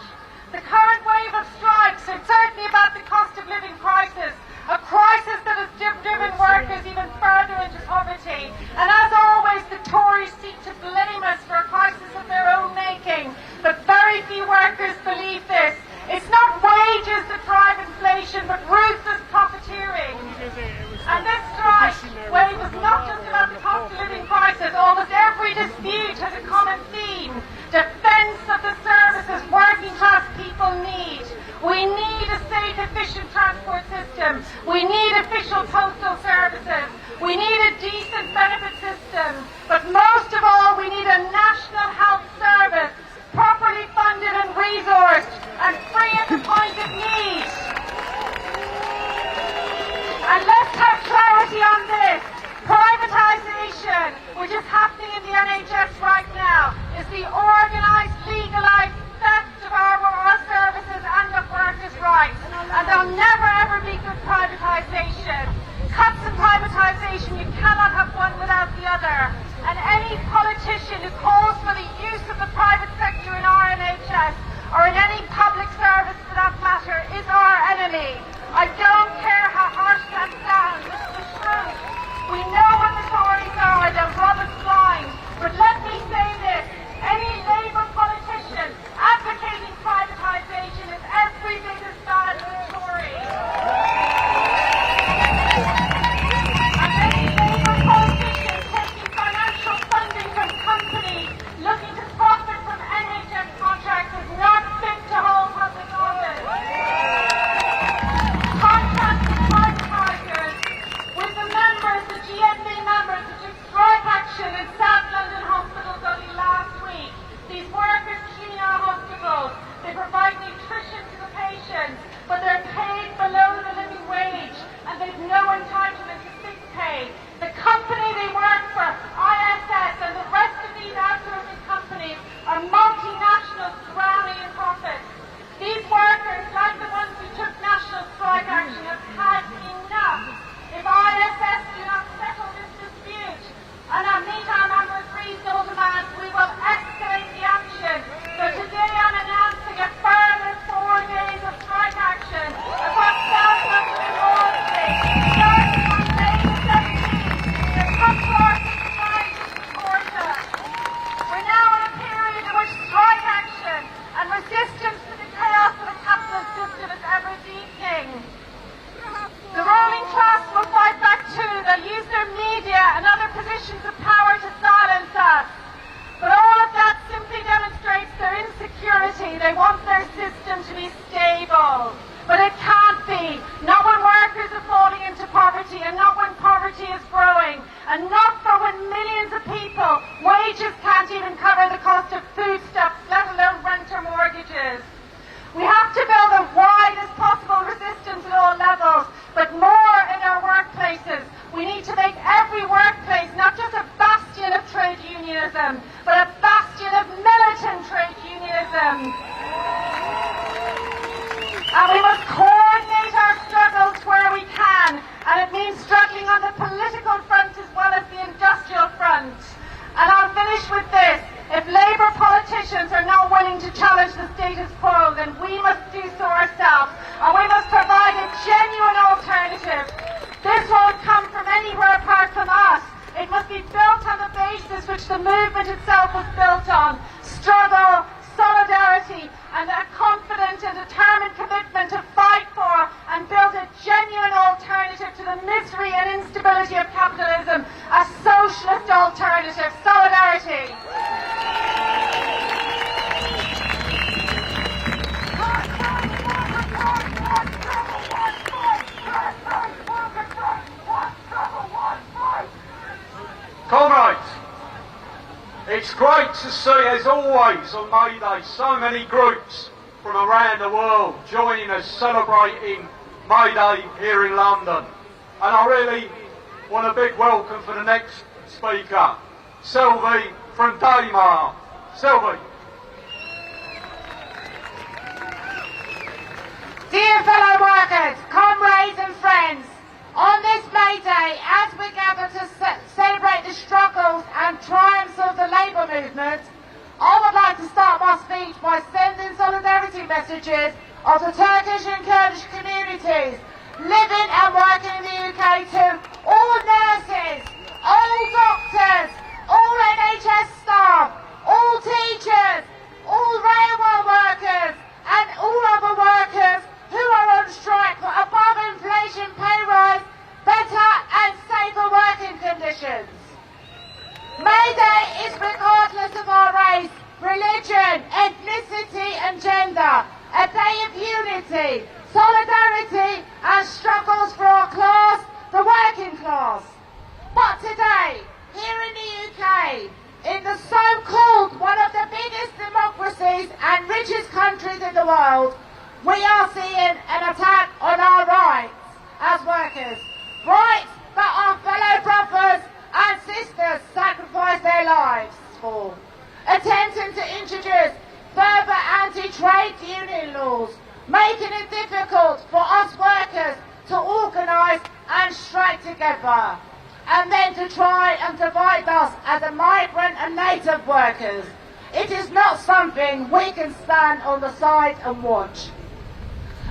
[SPEAKER 14] The current wave of strikes are certainly about the cost of living crisis, a crisis that has driven workers even further into poverty. And as always, the Tories seek to blame us for a crisis of their own making. But very few workers believe this. It's not wages that drive inflation, but ruthless profiteering. And this strike wave is not just about the cost of living crisis. Almost every dispute has a common theme: defence of the services working class people need. We need a safe, efficient transport system. We need official postal services. We need a decent benefit system. But most of all, we we need a national health service, properly funded and resourced, and free at the point of need. And let's have clarity on this. Privatisation, which is happening in the NHS right now, is the organised, legalised theft of our services and of workers' rights. And there'll never ever be good privatisation. Cuts and privatisation, you cannot have one without the other. And any politician who calls for the use of the private sector in our NHS, or in any public service for that matter, is our enemy. I don't care how harsh that sounds, it's the truth. We know what the Tories are, they're rubbish blind. But let me say this, any Labour politician advocating privatisation is every bit as bad as a Tory. And any Labour politician taking financial funding from companies looking to profit from NHS contracts is not fit to hold public office. Contracting privatisers with the members, the GMB members who took strike action in South London hospitals only last week. These workers clean our hospitals, they provide nutrition to the patients, but they're paid below the living wage and they've no entitlement to sick pay. The company they work for, ISS, and the rest of these outsourcing companies are multinationals drowning in profits. These workers, like the ones who took national strike action, have had enough. If ISS do not settle this dispute and meet our members' reasonable demands, we will escalate the action. So today I'm announcing a further 4 days of strike action across South London and Wallasey, starting on May the 17th. The Trafalgar Square support us. We're now in a period in which strike action and resistance to the chaos of the capitalist system is ever deepening. The ruling class will fight back too. They'll use their media and other positions of power to silence us. But all of that simply demonstrates their insecurity. They want their system to be stable. But it can't be. Not when workers are falling into poverty, and not when poverty is growing, and not for when millions of people, wages can't even cover the cost of foodstuffs, let alone rent or mortgages. We have to build the widest possible resistance at all levels, but more in our workplaces. We need to make every workplace not just a bastion of trade unionism, but a bastion of militant trade unionism. And we must coordinate our struggles where we can, and it means struggling on the political front as well as the industrial front. And I'll finish with this. If Labour politicians are not willing to challenge the status quo, then we must do so ourselves, and we must provide a genuine alternative. This won't come from anywhere apart from us. It must be built on the basis which the movement itself was built on: struggle, solidarity, and a confident and determined commitment to fight for and build a genuine alternative to the misery and instability of capitalism, a socialist alternative. Solidarity.
[SPEAKER 10] Comrades, it's great to see, as always on May Day, so many groups from around the world joining us celebrating May Day here in London. And I really want a big welcome for the next speaker, Sylvie from Daymar. Sylvie.
[SPEAKER 15] Dear fellow workers, comrades and friends, on this May Day, as we gather to celebrate the struggles and triumphs of the Labour movement, I would like to start my speech by sending solidarity messages of the Turkish and Kurdish communities living and working in the UK to all nurses, all doctors, all NHS staff, all teachers, all railway workers, and all other workers who are on strike for above inflation pay rise, better and safer working conditions. May Day is regardless of our race, religion, ethnicity and gender, a day of unity, solidarity and struggles for our class, the working class. But today, here in the UK, in the so-called one of the biggest democracies and richest countries in the world, we are seeing an attack on our rights as workers. Rights that our fellow brothers and sisters sacrifice their lives for. Attempting to introduce further anti-trade union laws, making it difficult for us workers to organise and strike together, and then to try and divide us as a migrant and native workers. It is not something we can stand on the side and watch.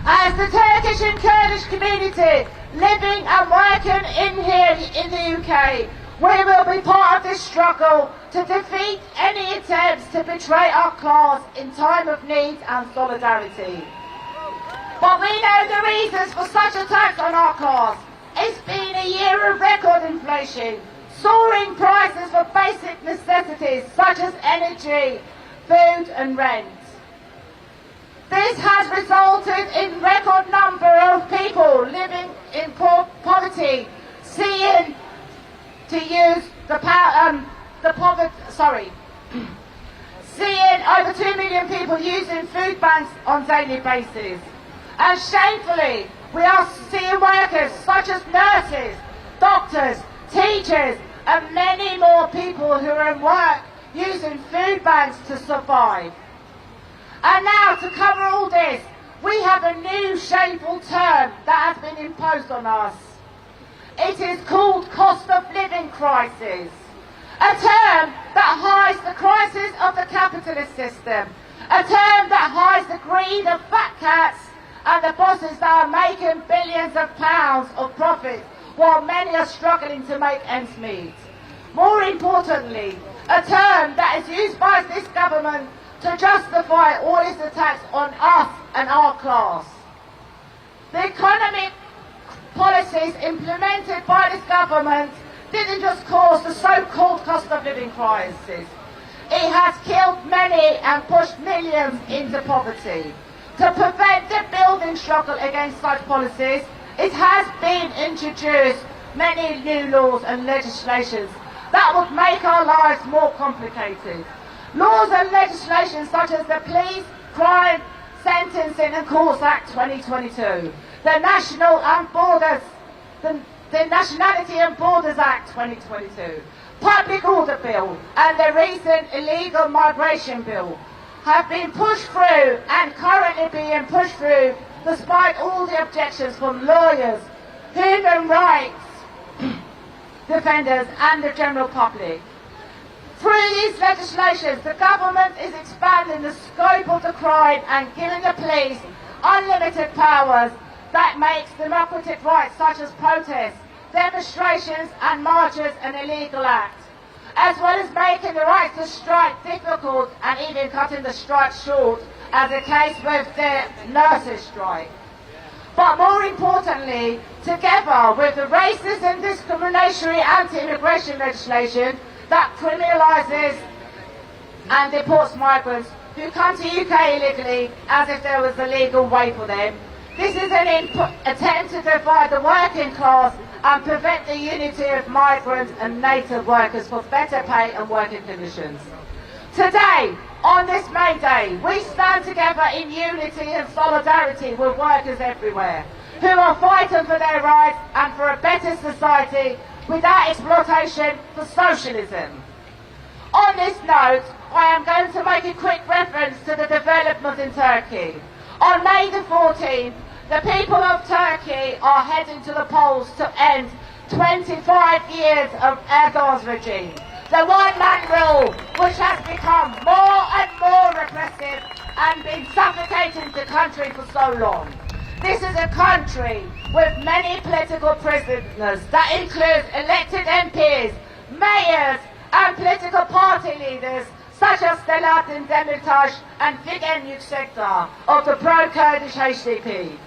[SPEAKER 15] As the Turkish and Kurdish community living and working in here in the UK, we will be part of this struggle to defeat any attempts to betray our class in time of need and solidarity. But we know the reasons for such attacks on our class. It's been a year of record inflation, soaring prices for basic necessities such as energy, food and rent. This has resulted in record number of people living in poverty, seeing over 2 million people using food banks on a daily basis. And shamefully, we are seeing workers such as nurses, doctors, teachers, and many more people who are in work using food banks to survive. And now, to cover all this, we have a new shameful term that has been imposed on us. It is called cost of living crisis, a term that hides the crisis of the capitalist system, a term that hides the greed of fat cats and the bosses that are making billions of pounds of profit while many are struggling to make ends meet. More importantly, a term that is used by this government to justify all its attacks on us and our class. The economic policies implemented by this government didn't just cause the so-called cost of living crisis. It has killed many and pushed millions into poverty. To prevent the building struggle against such policies, it has been introduced many new laws and legislations that would make our lives more complicated. Laws and legislation such as the Police, Crime, Sentencing and Courts Act 2022, the Nationality and Borders Act 2022, Public Order Bill and the recent Illegal Migration Bill have been pushed through and currently being pushed through despite all the objections from lawyers, human rights defenders and the general public. Through these legislations, the government is expanding the scope of the crime and giving the police unlimited powers that makes democratic rights such as protests, demonstrations and marches an illegal act, as well as making the right to strike difficult and even cutting the strike short, as the case with the nurses' strike. But more importantly, together with the racist and discriminatory anti-immigration legislation that criminalises and deports migrants who come to UK illegally as if there was a legal way for them, this is an attempt to divide the working class and prevent the unity of migrant and native workers for better pay and working conditions. Today, on this May Day, we stand together in unity and solidarity with workers everywhere who are fighting for their rights and for a better society without exploitation for socialism. On this note, I am going to make a quick reference to the development in Turkey. On May the 14th, the people of Turkey are heading to the polls to end 25 years of Erdogan's regime. The one-man rule, which has become more and more repressive and been suffocating the country for so long. This is a country with many political prisoners that include elected MPs, mayors and political party leaders such as Selahattin Demirtas and Figen Yüksekdağ of the pro-Kurdish HDP.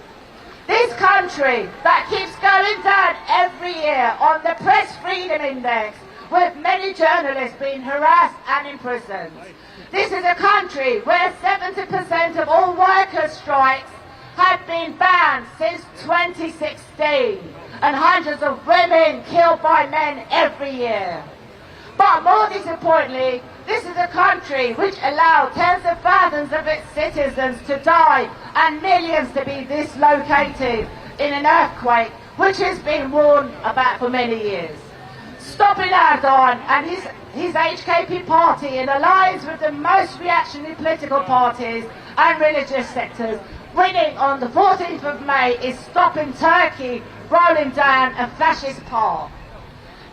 [SPEAKER 15] This country that keeps going down every year on the Press Freedom Index, with many journalists being harassed and imprisoned. This is a country where 70% of all workers' strikes have been banned since 2016, and hundreds of women killed by men every year. But more disappointingly, this is a country which allowed tens of thousands of its citizens to die and millions to be dislocated in an earthquake which has been warned about for many years. Stopping Erdogan and his HKP party in alliance with the most reactionary political parties and religious sectors winning on the 14th of May is stopping Turkey rolling down a fascist path.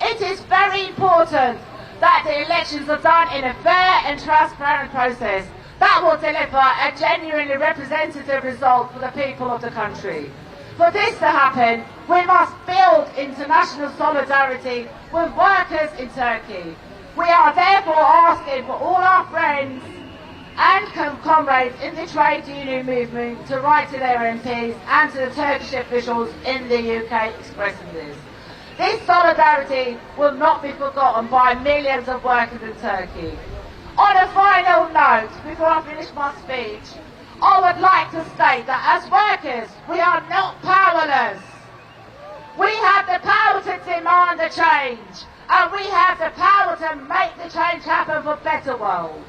[SPEAKER 15] It is very important that the elections are done in a fair and transparent process that will deliver a genuinely representative result for the people of the country. For this to happen, we must build international solidarity with workers in Turkey. We are therefore asking for all our friends and comrades in the trade union movement to write to their MPs and to the Turkish officials in the UK expressing this. This solidarity will not be forgotten by millions of workers in Turkey. On a final note, before I finish my speech, I would like to state that as workers, we are not powerless. We have the power to demand a change, and we have the power to make the change happen for a better world.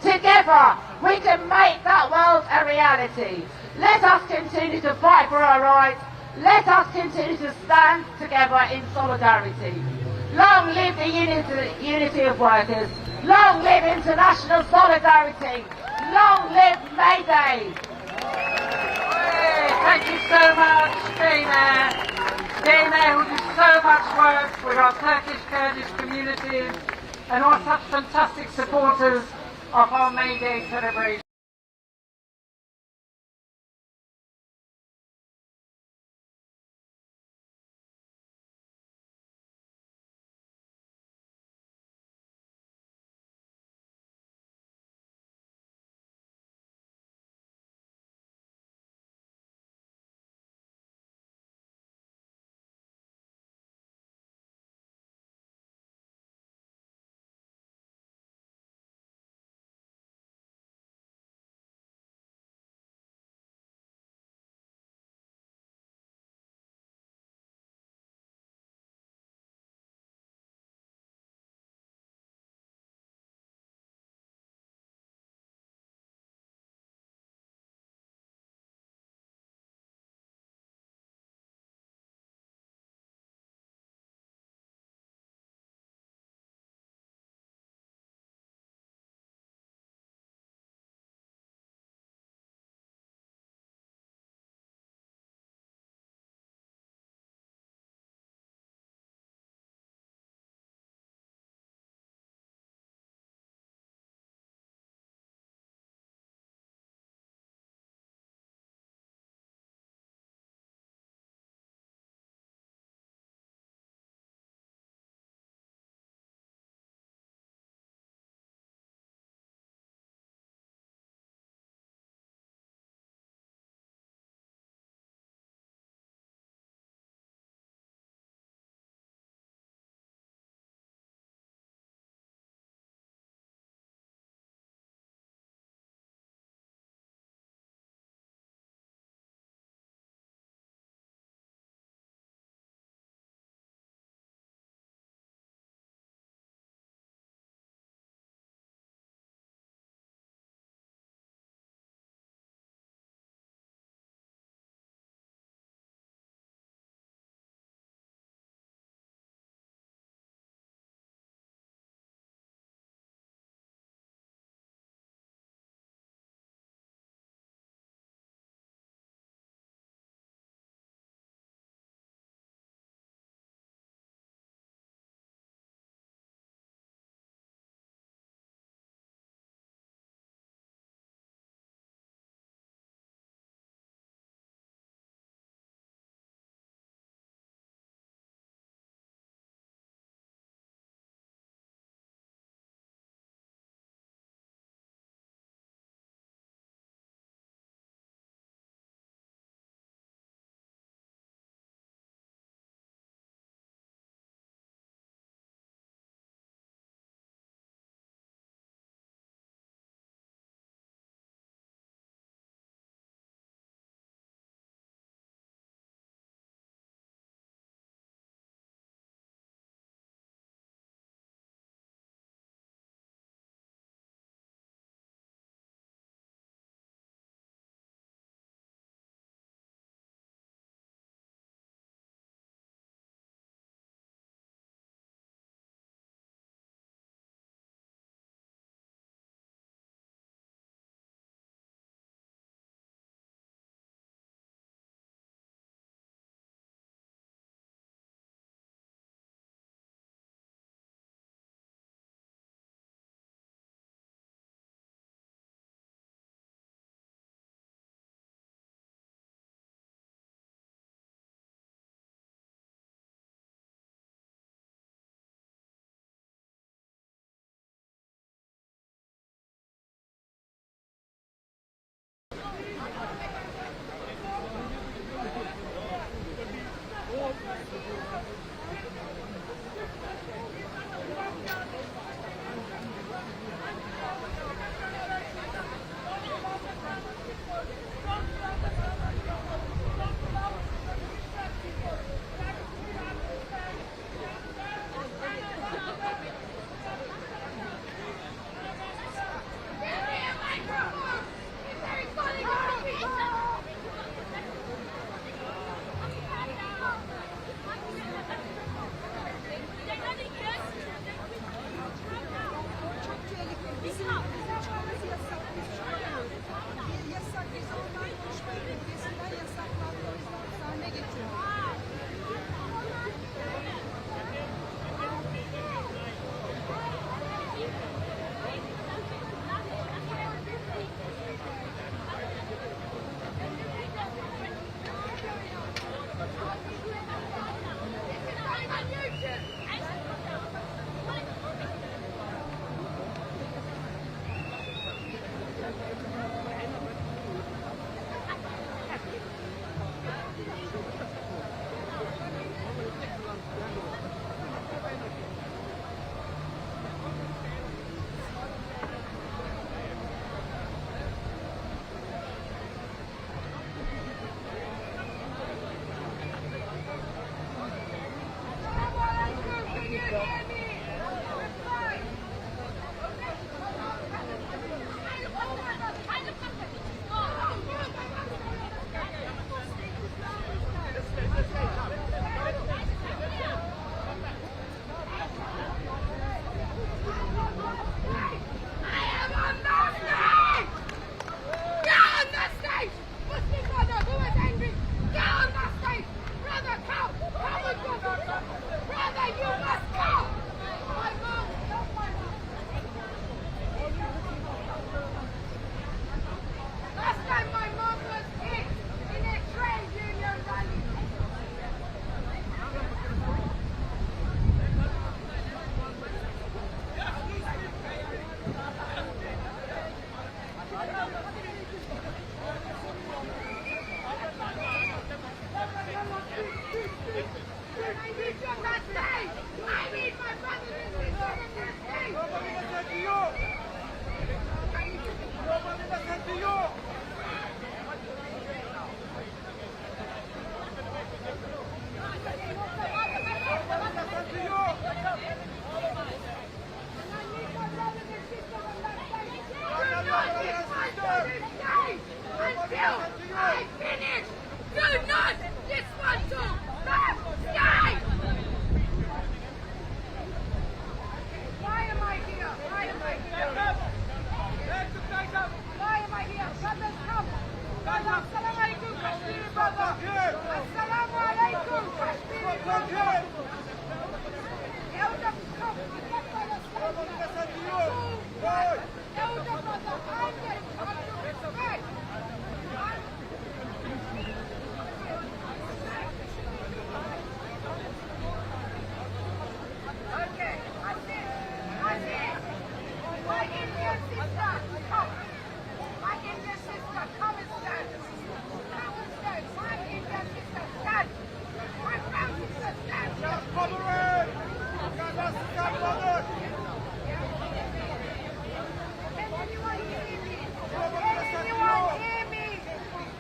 [SPEAKER 15] Together, we can make that world a reality. Let us continue to fight for our rights. Let us continue to stand together in solidarity. Long live the unity of workers. Long live international solidarity. Long live May Day.
[SPEAKER 2] Thank you so much, Dana. Dana, who did so much work with our Turkish Kurdish communities and all such fantastic supporters of our May Day celebration.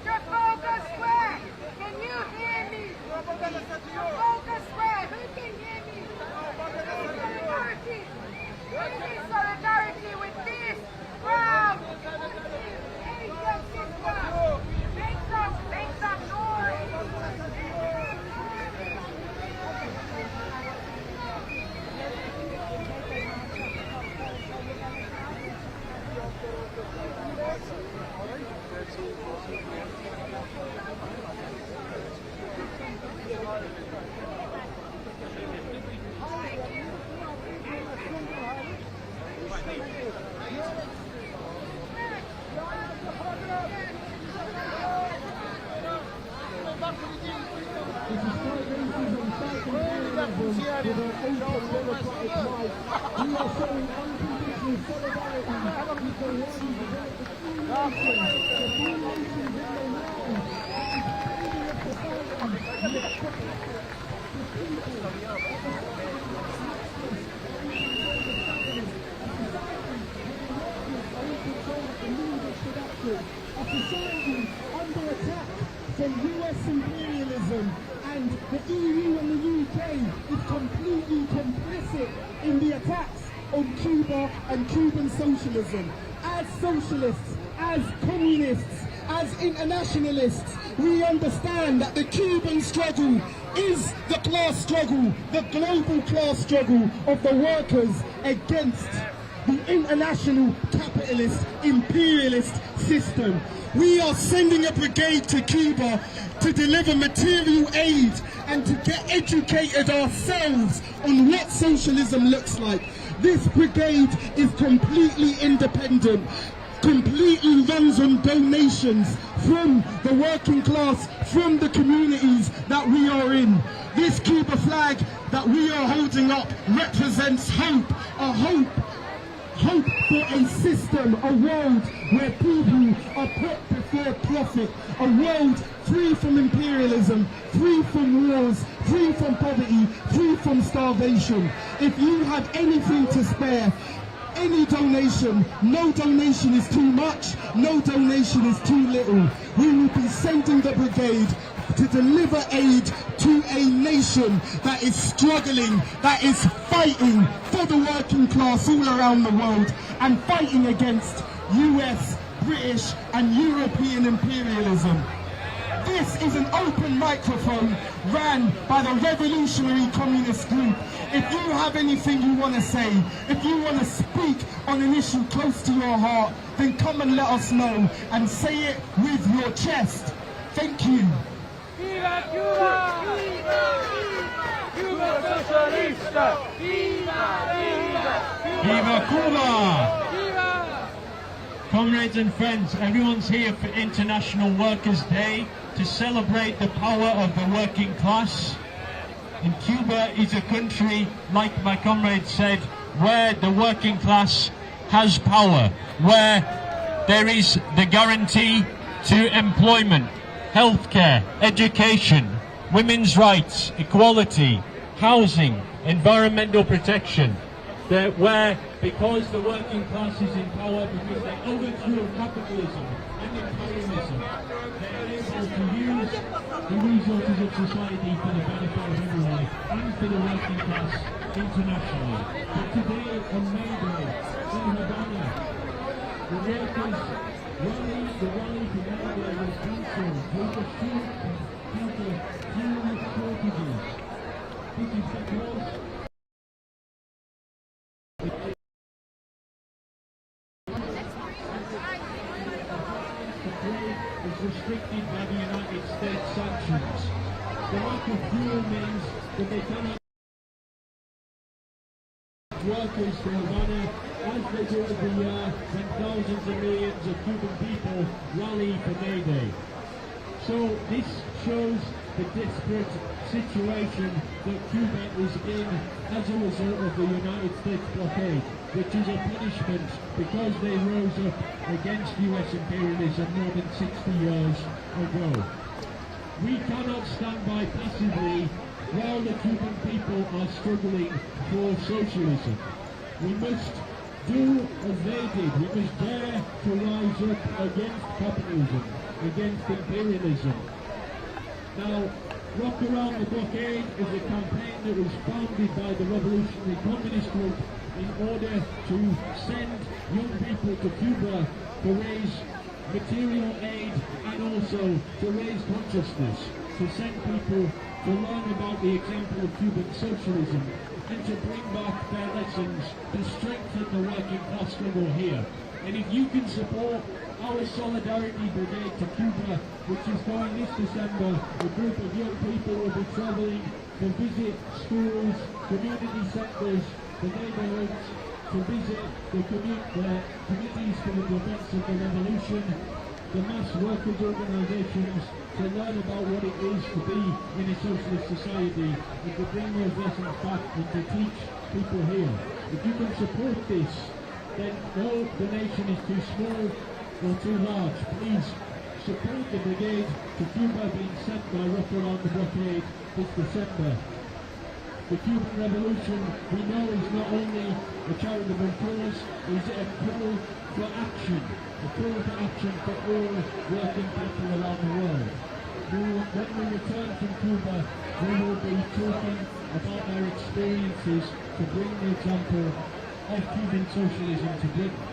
[SPEAKER 15] Trafalgar Square! Can you hear me? Trafalgar Square! Who can hear me? Solidarity! We need solidarity with this crowd! Asian sister! Make some noise!
[SPEAKER 1] A society under attack from US imperialism, and the EU and the UK is completely complicit in the attacks on Cuba and Cuban socialism. As socialists, as communists, as internationalists, we understand that the Cuban struggle is the class struggle, the global class struggle of the workers against the international capitalist imperialist system. We are sending a brigade to Cuba to deliver material aid and to get educated ourselves on what socialism looks like. This brigade is completely independent, completely runs on donations from the working class, from the communities that we are in. This Cuba flag that we are holding up represents hope, a hope for a system, a world where people are put before profit, a world free from imperialism, free from wars, free from poverty, free from starvation. If you have anything to spare, any donation, no donation is too much, no donation is too little. We will be sending the brigade
[SPEAKER 16] to deliver aid to a nation that is struggling, that is fighting for the working class all around the world and fighting against US, British and European imperialism. This is an open microphone ran by the Revolutionary Communist Group. If you have anything you want to say, if you want to speak on an issue close to your heart, then come and let us know and say it with your chest. Thank you.
[SPEAKER 3] Viva Cuba! Viva! Cuba socialista! Viva! Viva!
[SPEAKER 17] Viva Cuba! Comrades and friends, everyone's here for International Workers' Day to celebrate the power of the working class. And Cuba is a country, like my comrade said, where the working class has power, where there is the guarantee to employment, healthcare, education, women's rights, equality, housing, environmental protection. Where, because the working class is in power, because they overthrew capitalism and imperialism, they're able to use the resources of society for the benefit of everyone and for the working class internationally. But today, on May Day, in Havana, the workers rally for May Day was cancelled due to fuel shortages. This is because is restricted by the United States sanctions. The lack of fuel means that they cannot workers to Havana as they do every year when thousands of millions of Cuban people rally for May Day. So this shows the desperate situation that Cuba is in as a result of the United States blockade, which is a punishment because they rose up against US imperialism more than 60 years ago. We cannot stand by passively while the Cuban people are struggling for socialism. We must do as they did. We must dare to rise up against capitalism, against imperialism. Now, Rock Around the Blockade is a campaign that was founded by the Revolutionary Communist Group in order to send young people to Cuba to raise material aid and also to raise consciousness, to send people to learn about the example of Cuban socialism and to bring back their lessons to strengthen the working class struggle here. And if you can support our Solidarity Brigade to Cuba, which is going this December, a group of young people will be travelling to visit schools, community centres, the neighbourhoods, to visit the committees for the defence of the revolution, the mass workers' organisations, to learn about what it is to be in a socialist society and to bring those lessons back and to teach people here. If you can support this, then no donation is too small or too large. Please support the brigade to Cuba being sent by Rock Around the Blockade this December. The Cuban Revolution, we know, is not only a charitable cause, it is a call for action, a call for action for all working people around the world. When we return from Cuba, we will be talking about our experiences to bring the example of Cuban socialism to Britain.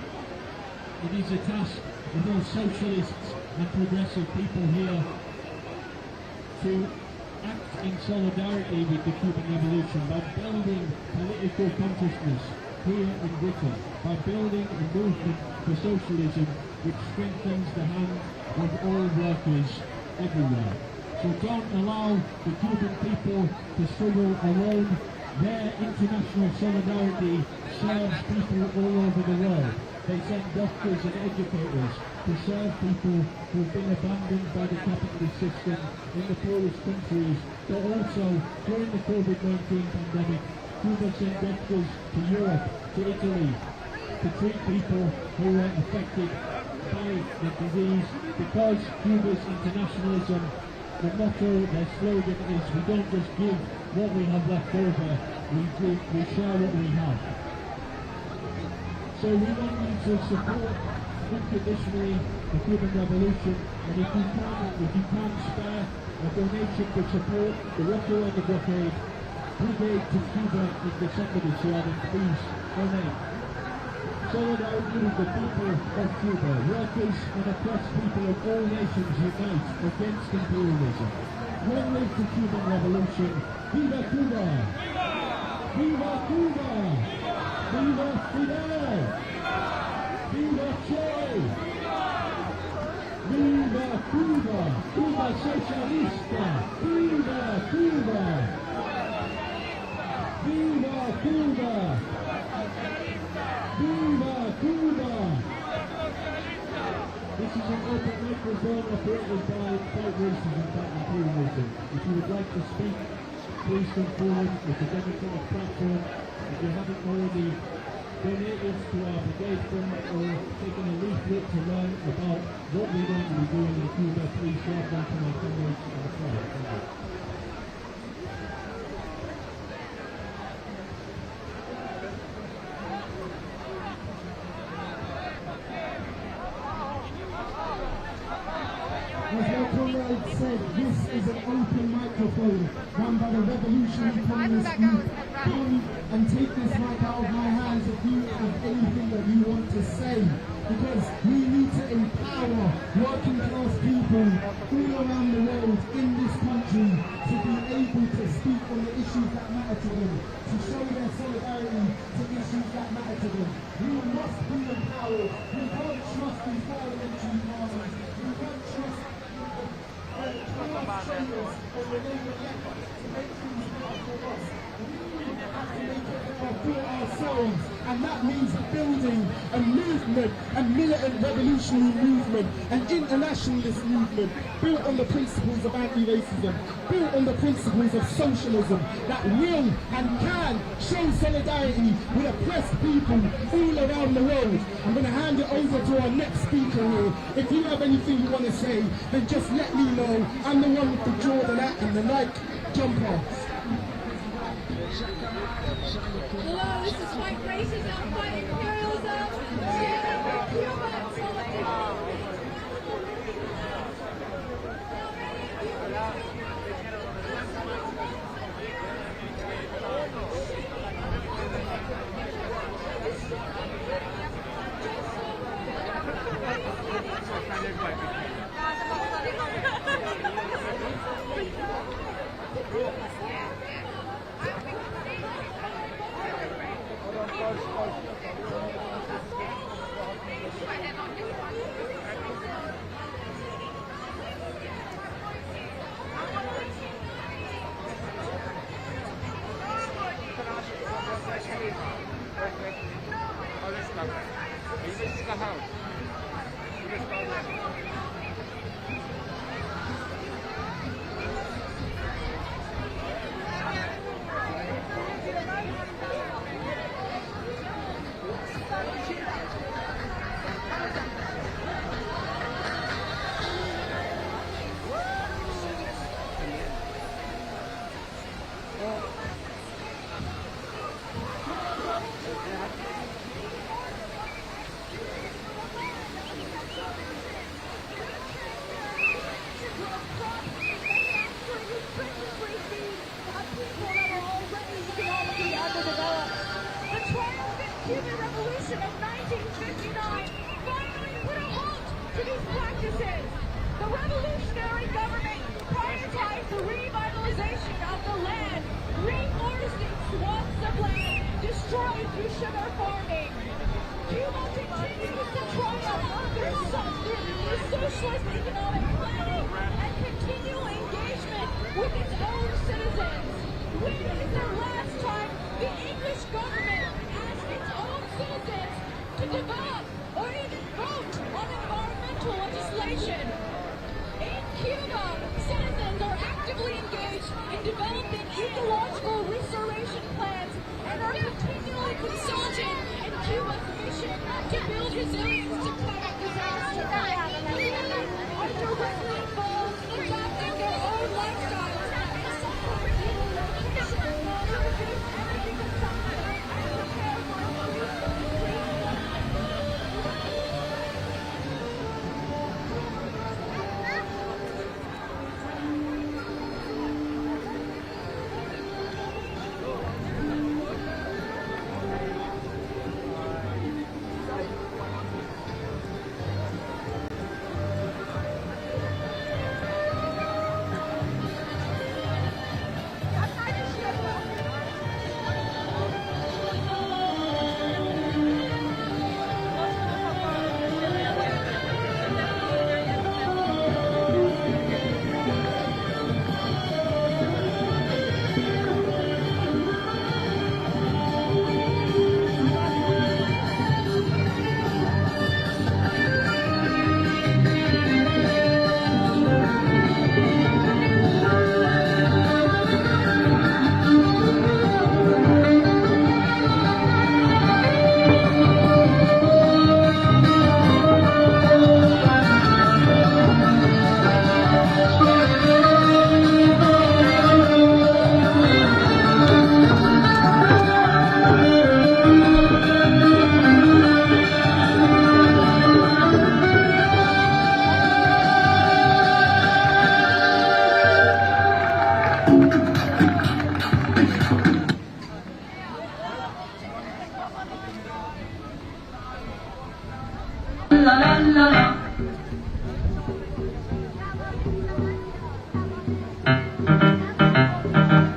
[SPEAKER 17] It is a task of all socialists and progressive people here to act in solidarity with the Cuban Revolution by building political consciousness here in Britain, by building a movement for socialism which strengthens the hand of all workers everywhere. So don't allow the Cuban people to struggle alone. Their international solidarity serves people all over the world. They send doctors and educators to serve people who have been abandoned by the capitalist system in the poorest countries, but also during the COVID-19 pandemic, Cuba sent doctors to Europe, to Italy, to treat people who were affected by the disease. Because Cuba's internationalism, the motto, their slogan is, we don't just give what we have left over, we share what we have. So we want you to support unconditionally the Cuban Revolution, and if you can spare a donation to support the Russia on the blockade, brigade to Cuba in December this year, then please donate. Solidarity with the people of Cuba, workers and oppressed people of all nations unite against imperialism. Long live the Cuban Revolution. Viva Cuba! Viva Cuba! Viva Fidel! Viva Che! Viva Cuba! Cuba Socialista! Viva Cuba! Viva Cuba! Viva Cuba! This is an open microphone operated by Fight Racism, Fight Imperialism. If you would like to speak, please come forward with the democratic platform. If you haven't already donated to our brigade fund or taken a leaflet to learn about what we're going to be doing in Cuba, please share them to my comrades on the side. Thank you.
[SPEAKER 16] As my comrade said, this is an open microphone run by the Revolutionary Communist Group. Come and take this mic out of my hands if you have anything that you want to say. Because we need to empower working class people all around the world in this country to be able to speak on the issues that matter to them, to show their solidarity to issues that matter to them. We must be empowered. We can't trust these parliamentary parties. We can't trust ourselves, and that means building a movement, a militant revolutionary movement, an internationalist movement built on the principles of anti-racism, built on the principles of socialism, that will and can show solidarity with oppressed people all around the world. I'm going to hand it over to our next speaker here. If you have anything you want to say, then just let me know. I'm the one with the Jordan hat and the Nike jumper.
[SPEAKER 18] Hello, this is Fight Racism, Fight Imperialism, SGN Tools and Links. Cuban Revolution of 1959 finally put a halt to these practices. The revolutionary government prioritized the revitalization of the land, reforesting swaths of land destroyed through sugar farming. Cuba continues to triumph through socialist economic planning and continual engagement with its own citizens. When is the last time the English government asked its own citizens to develop or even vote on environmental legislation? In Cuba, citizens are actively engaged in developing ecological restoration plans and are continually consulted in Cuba's mission to build resilience to climate disaster. Cubans are directly involved in adapting their own lifestyles and supplementing their mission to reduce energy consumption and prepare for a future.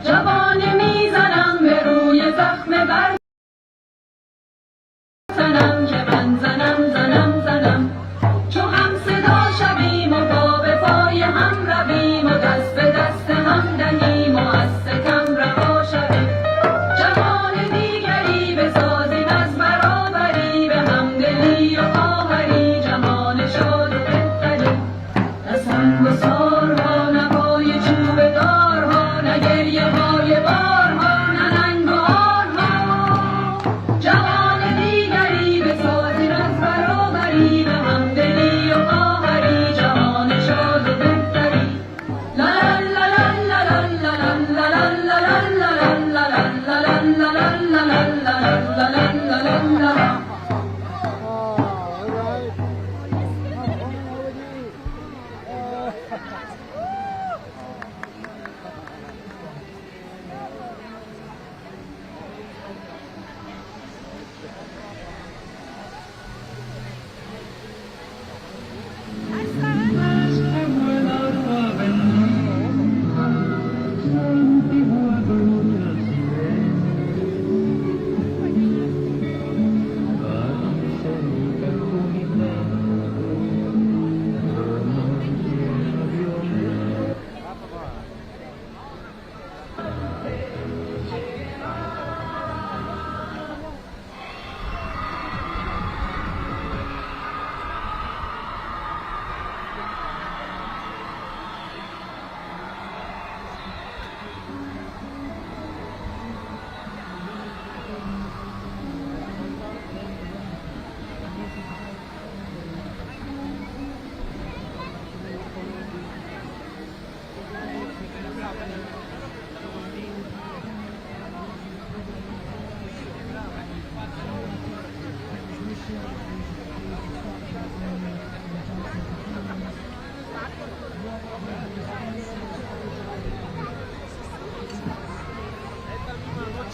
[SPEAKER 19] جوانه میزنم به روی زخم بر زنم که من زنم چو هم صدا شویم و پا به پای هم رویم و دست به دست هم دهیم و از ستم رها شویم جهان دیگری بسازیم از برابری به همدلی و خواهری جهان شاد و بهتری نه سنگ و سارها نه پای چوب دارها نه گریه های بارها نه ننگ و آرها جهان دیگری بسازیم از برابری به همدلی و خواهری جهان شاد و بهتری لا لا لا لا لا لا لا لا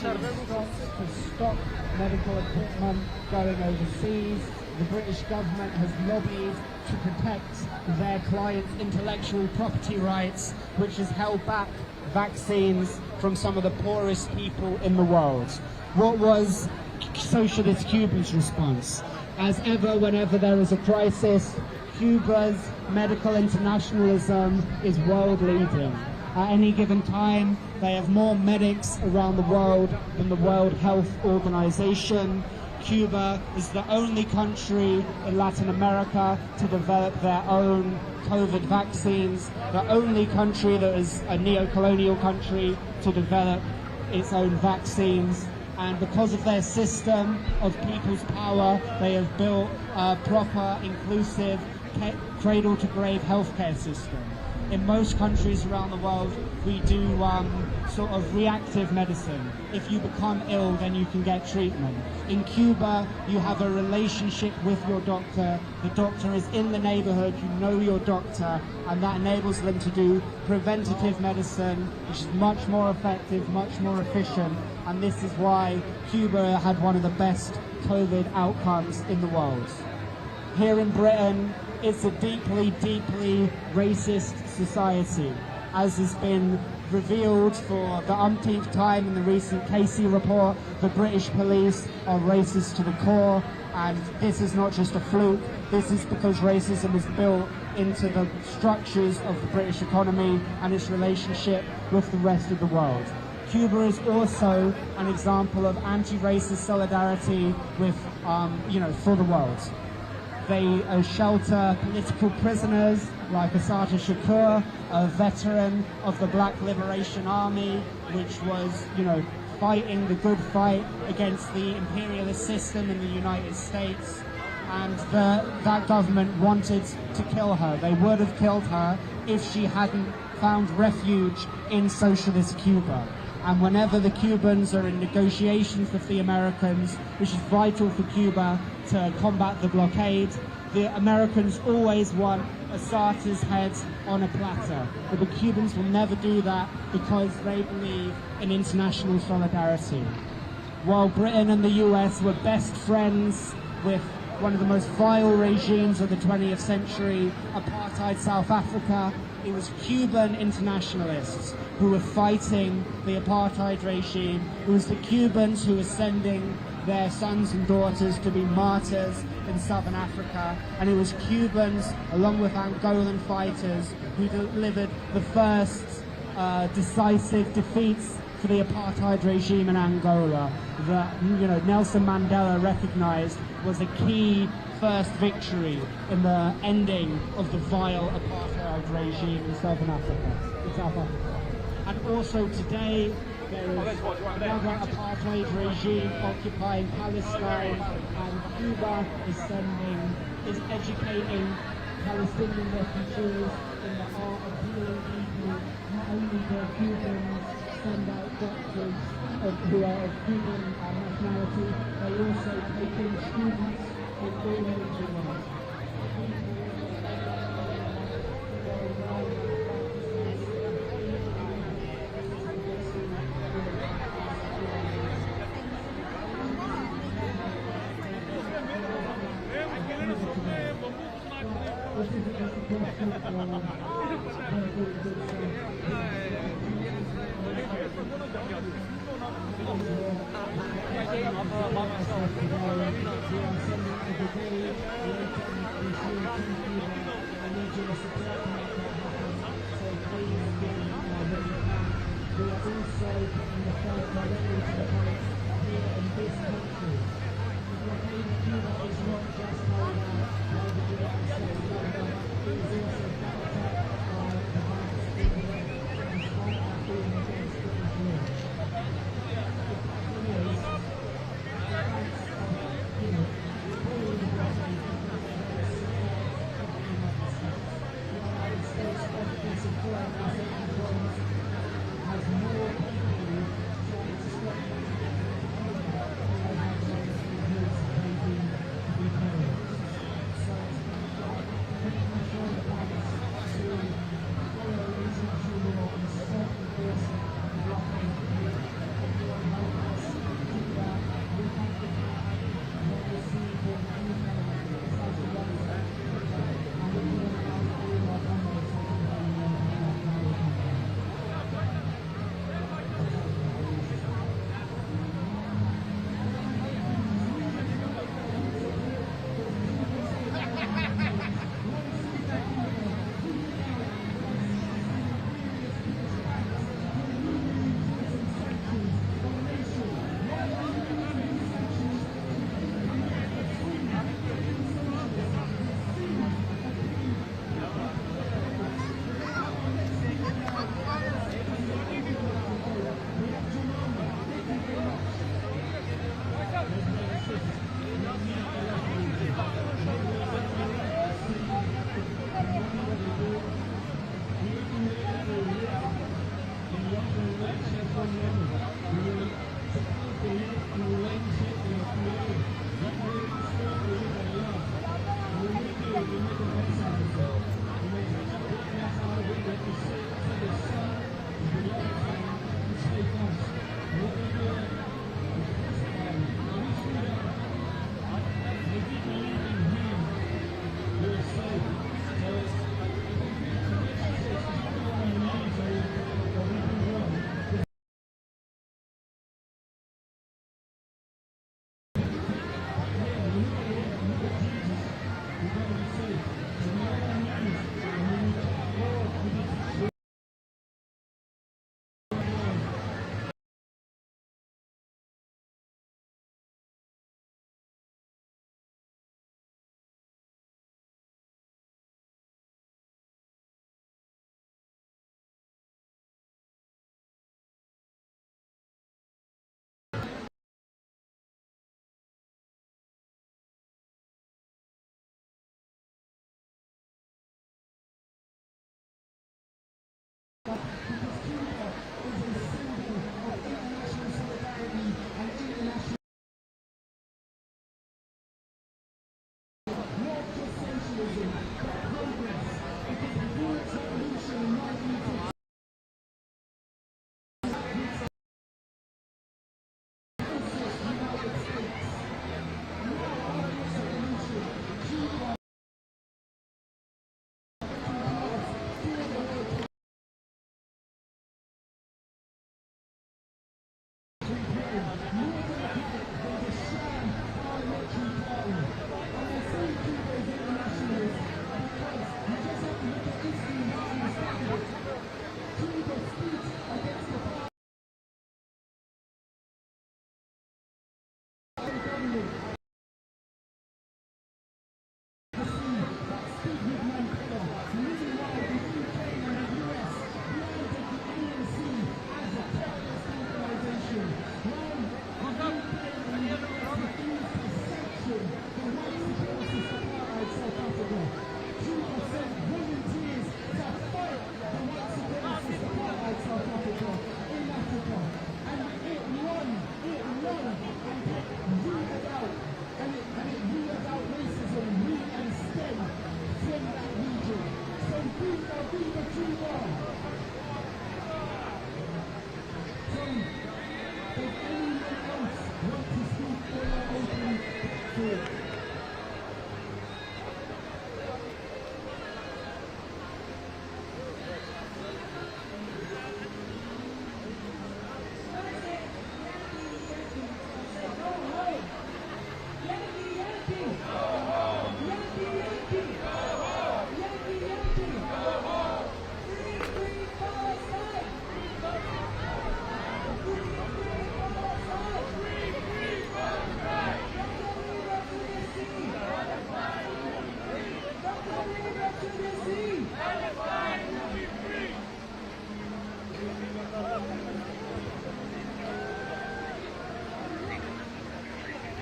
[SPEAKER 20] To stop medical equipment going overseas. The British government has lobbied to protect their clients' intellectual property rights, which has held back vaccines from some of the poorest people in the world. What was Socialist Cuba's response? As ever, whenever there is a crisis, Cuba's medical internationalism is world leading. At any given time, they have more medics around the world than the World Health Organization. Cuba is the only country in Latin America to develop their own COVID vaccines, the only country that is a neo-colonial country to develop its own vaccines. And because of their system of people's power, they have built a proper, inclusive, cradle-to-grave healthcare system. In most countries around the world, we do sort of reactive medicine. If you become ill, then you can get treatment. In Cuba, you have a relationship with your doctor. The doctor is in the neighborhood, you know your doctor, and that enables them to do preventative medicine, which is much more effective, much more efficient, and this is why Cuba had one of the best COVID outcomes in the world. Here in Britain, it's a deeply, deeply racist society, as has been revealed for the umpteenth time in the recent Casey report. The British police are racist to the core, and this is not just a fluke. This is because racism is built into the structures of the British economy and its relationship with the rest of the world. Cuba is also an example of anti-racist solidarity with, for the world. They shelter political prisoners like Assata Shakur, a veteran of the Black Liberation Army, which was, fighting the good fight against the imperialist system in the United States. And that government wanted to kill her. They would have killed her if she hadn't found refuge in socialist Cuba. And whenever the Cubans are in negotiations with the Americans, which is vital for Cuba to combat the blockade, the Americans always want Assata's head on a platter. But the Cubans will never do that because they believe in international solidarity. While Britain and the US were best friends with one of the most vile regimes of the 20th century, apartheid South Africa. It was Cuban internationalists who were fighting the apartheid regime. It was the Cubans who were sending their sons and daughters to be martyrs in southern Africa, and it was Cubans, along with Angolan fighters, who delivered the first decisive defeats for the apartheid regime in Angola that Nelson Mandela recognized was a key first victory in the ending of the vile apartheid regime in South Africa. And also today there is another apartheid regime occupying Palestine, and Cuba is educating Palestinian refugees in the art of healing people. Not only do Cubans send out doctors who are of Cuban nationality, they also take in students in all over the world.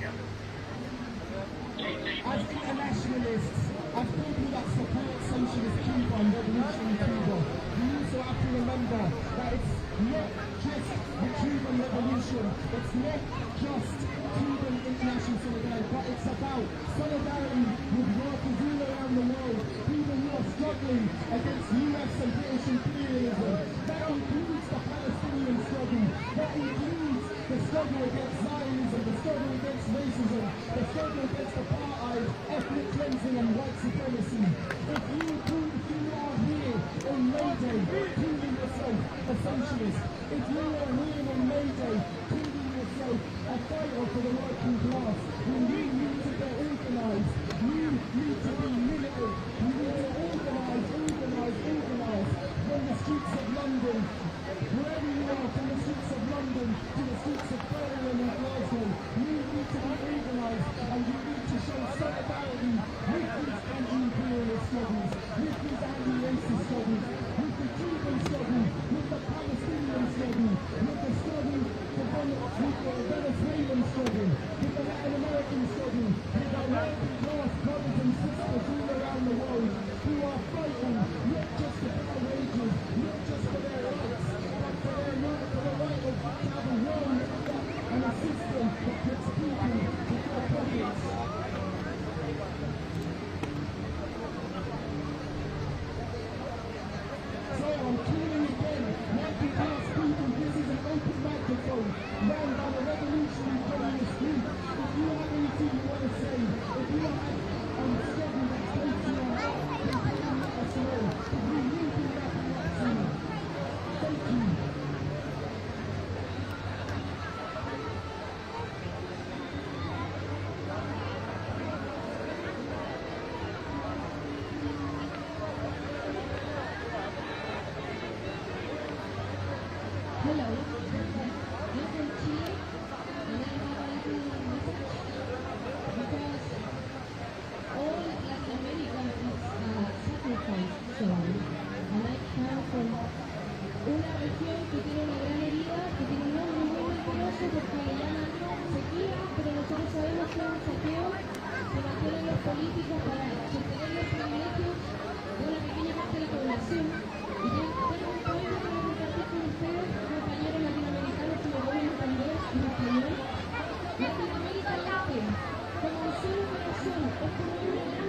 [SPEAKER 16] As internationalists, as people that support socialist Cuba and revolutionary Cuba, we also have to remember that it's not just the Cuban revolution, it's not just Cuban international solidarity, but it's about solidarity with workers all around the world, people who are struggling against US and British imperialism. That includes the Palestinian struggle, that includes the struggle against Zionism, the struggle against racism, the struggle against apartheid, ethnic cleansing and white supremacy. If you are here on May Day proving yourself a socialist, if you are here on May Day proving yourself a fighter for the working class, then you need to get organised. You need to be militant. You need to organise from the streets of London, wherever you are, from the streets of London to the streets of Birmingham and Glasgow. You need to be organised and you need to show solidarity with these anti-imperialist struggles, with these anti-racist struggles, with the Cuban struggle, with the Palestinian struggle, with the struggle with the Venezuelan struggle, with the Latin American struggle, with our working class brothers and sisters all around the world who are fighting not just for their wages, not just for their rights, but for the right of to have a world and a system that puts people before profits. So I'm calling again, working class people, this is an open microphone, run by the revolutionary communist group. If you have anything you want to say, if you have struggle that's close to your heart, then please let us know. If we need to wrap it up to you. Thank you.
[SPEAKER 8] Hello, I'm from Chile, and I have a little message because all Latin America is a sacrifice zone, and I come from una región que tiene una gran herida, que tiene un nombre muy peligroso porque le llaman sequía, pero nosotros sabemos que es un saqueo que mantienen los políticos para sostener los privilegios de una pequeña parte de la población. Y tengo un poema para compartir con ustedes, compañeros latinoamericanos que lo pueden entender en español. Latinoamérica late, como un solo corazón, es como una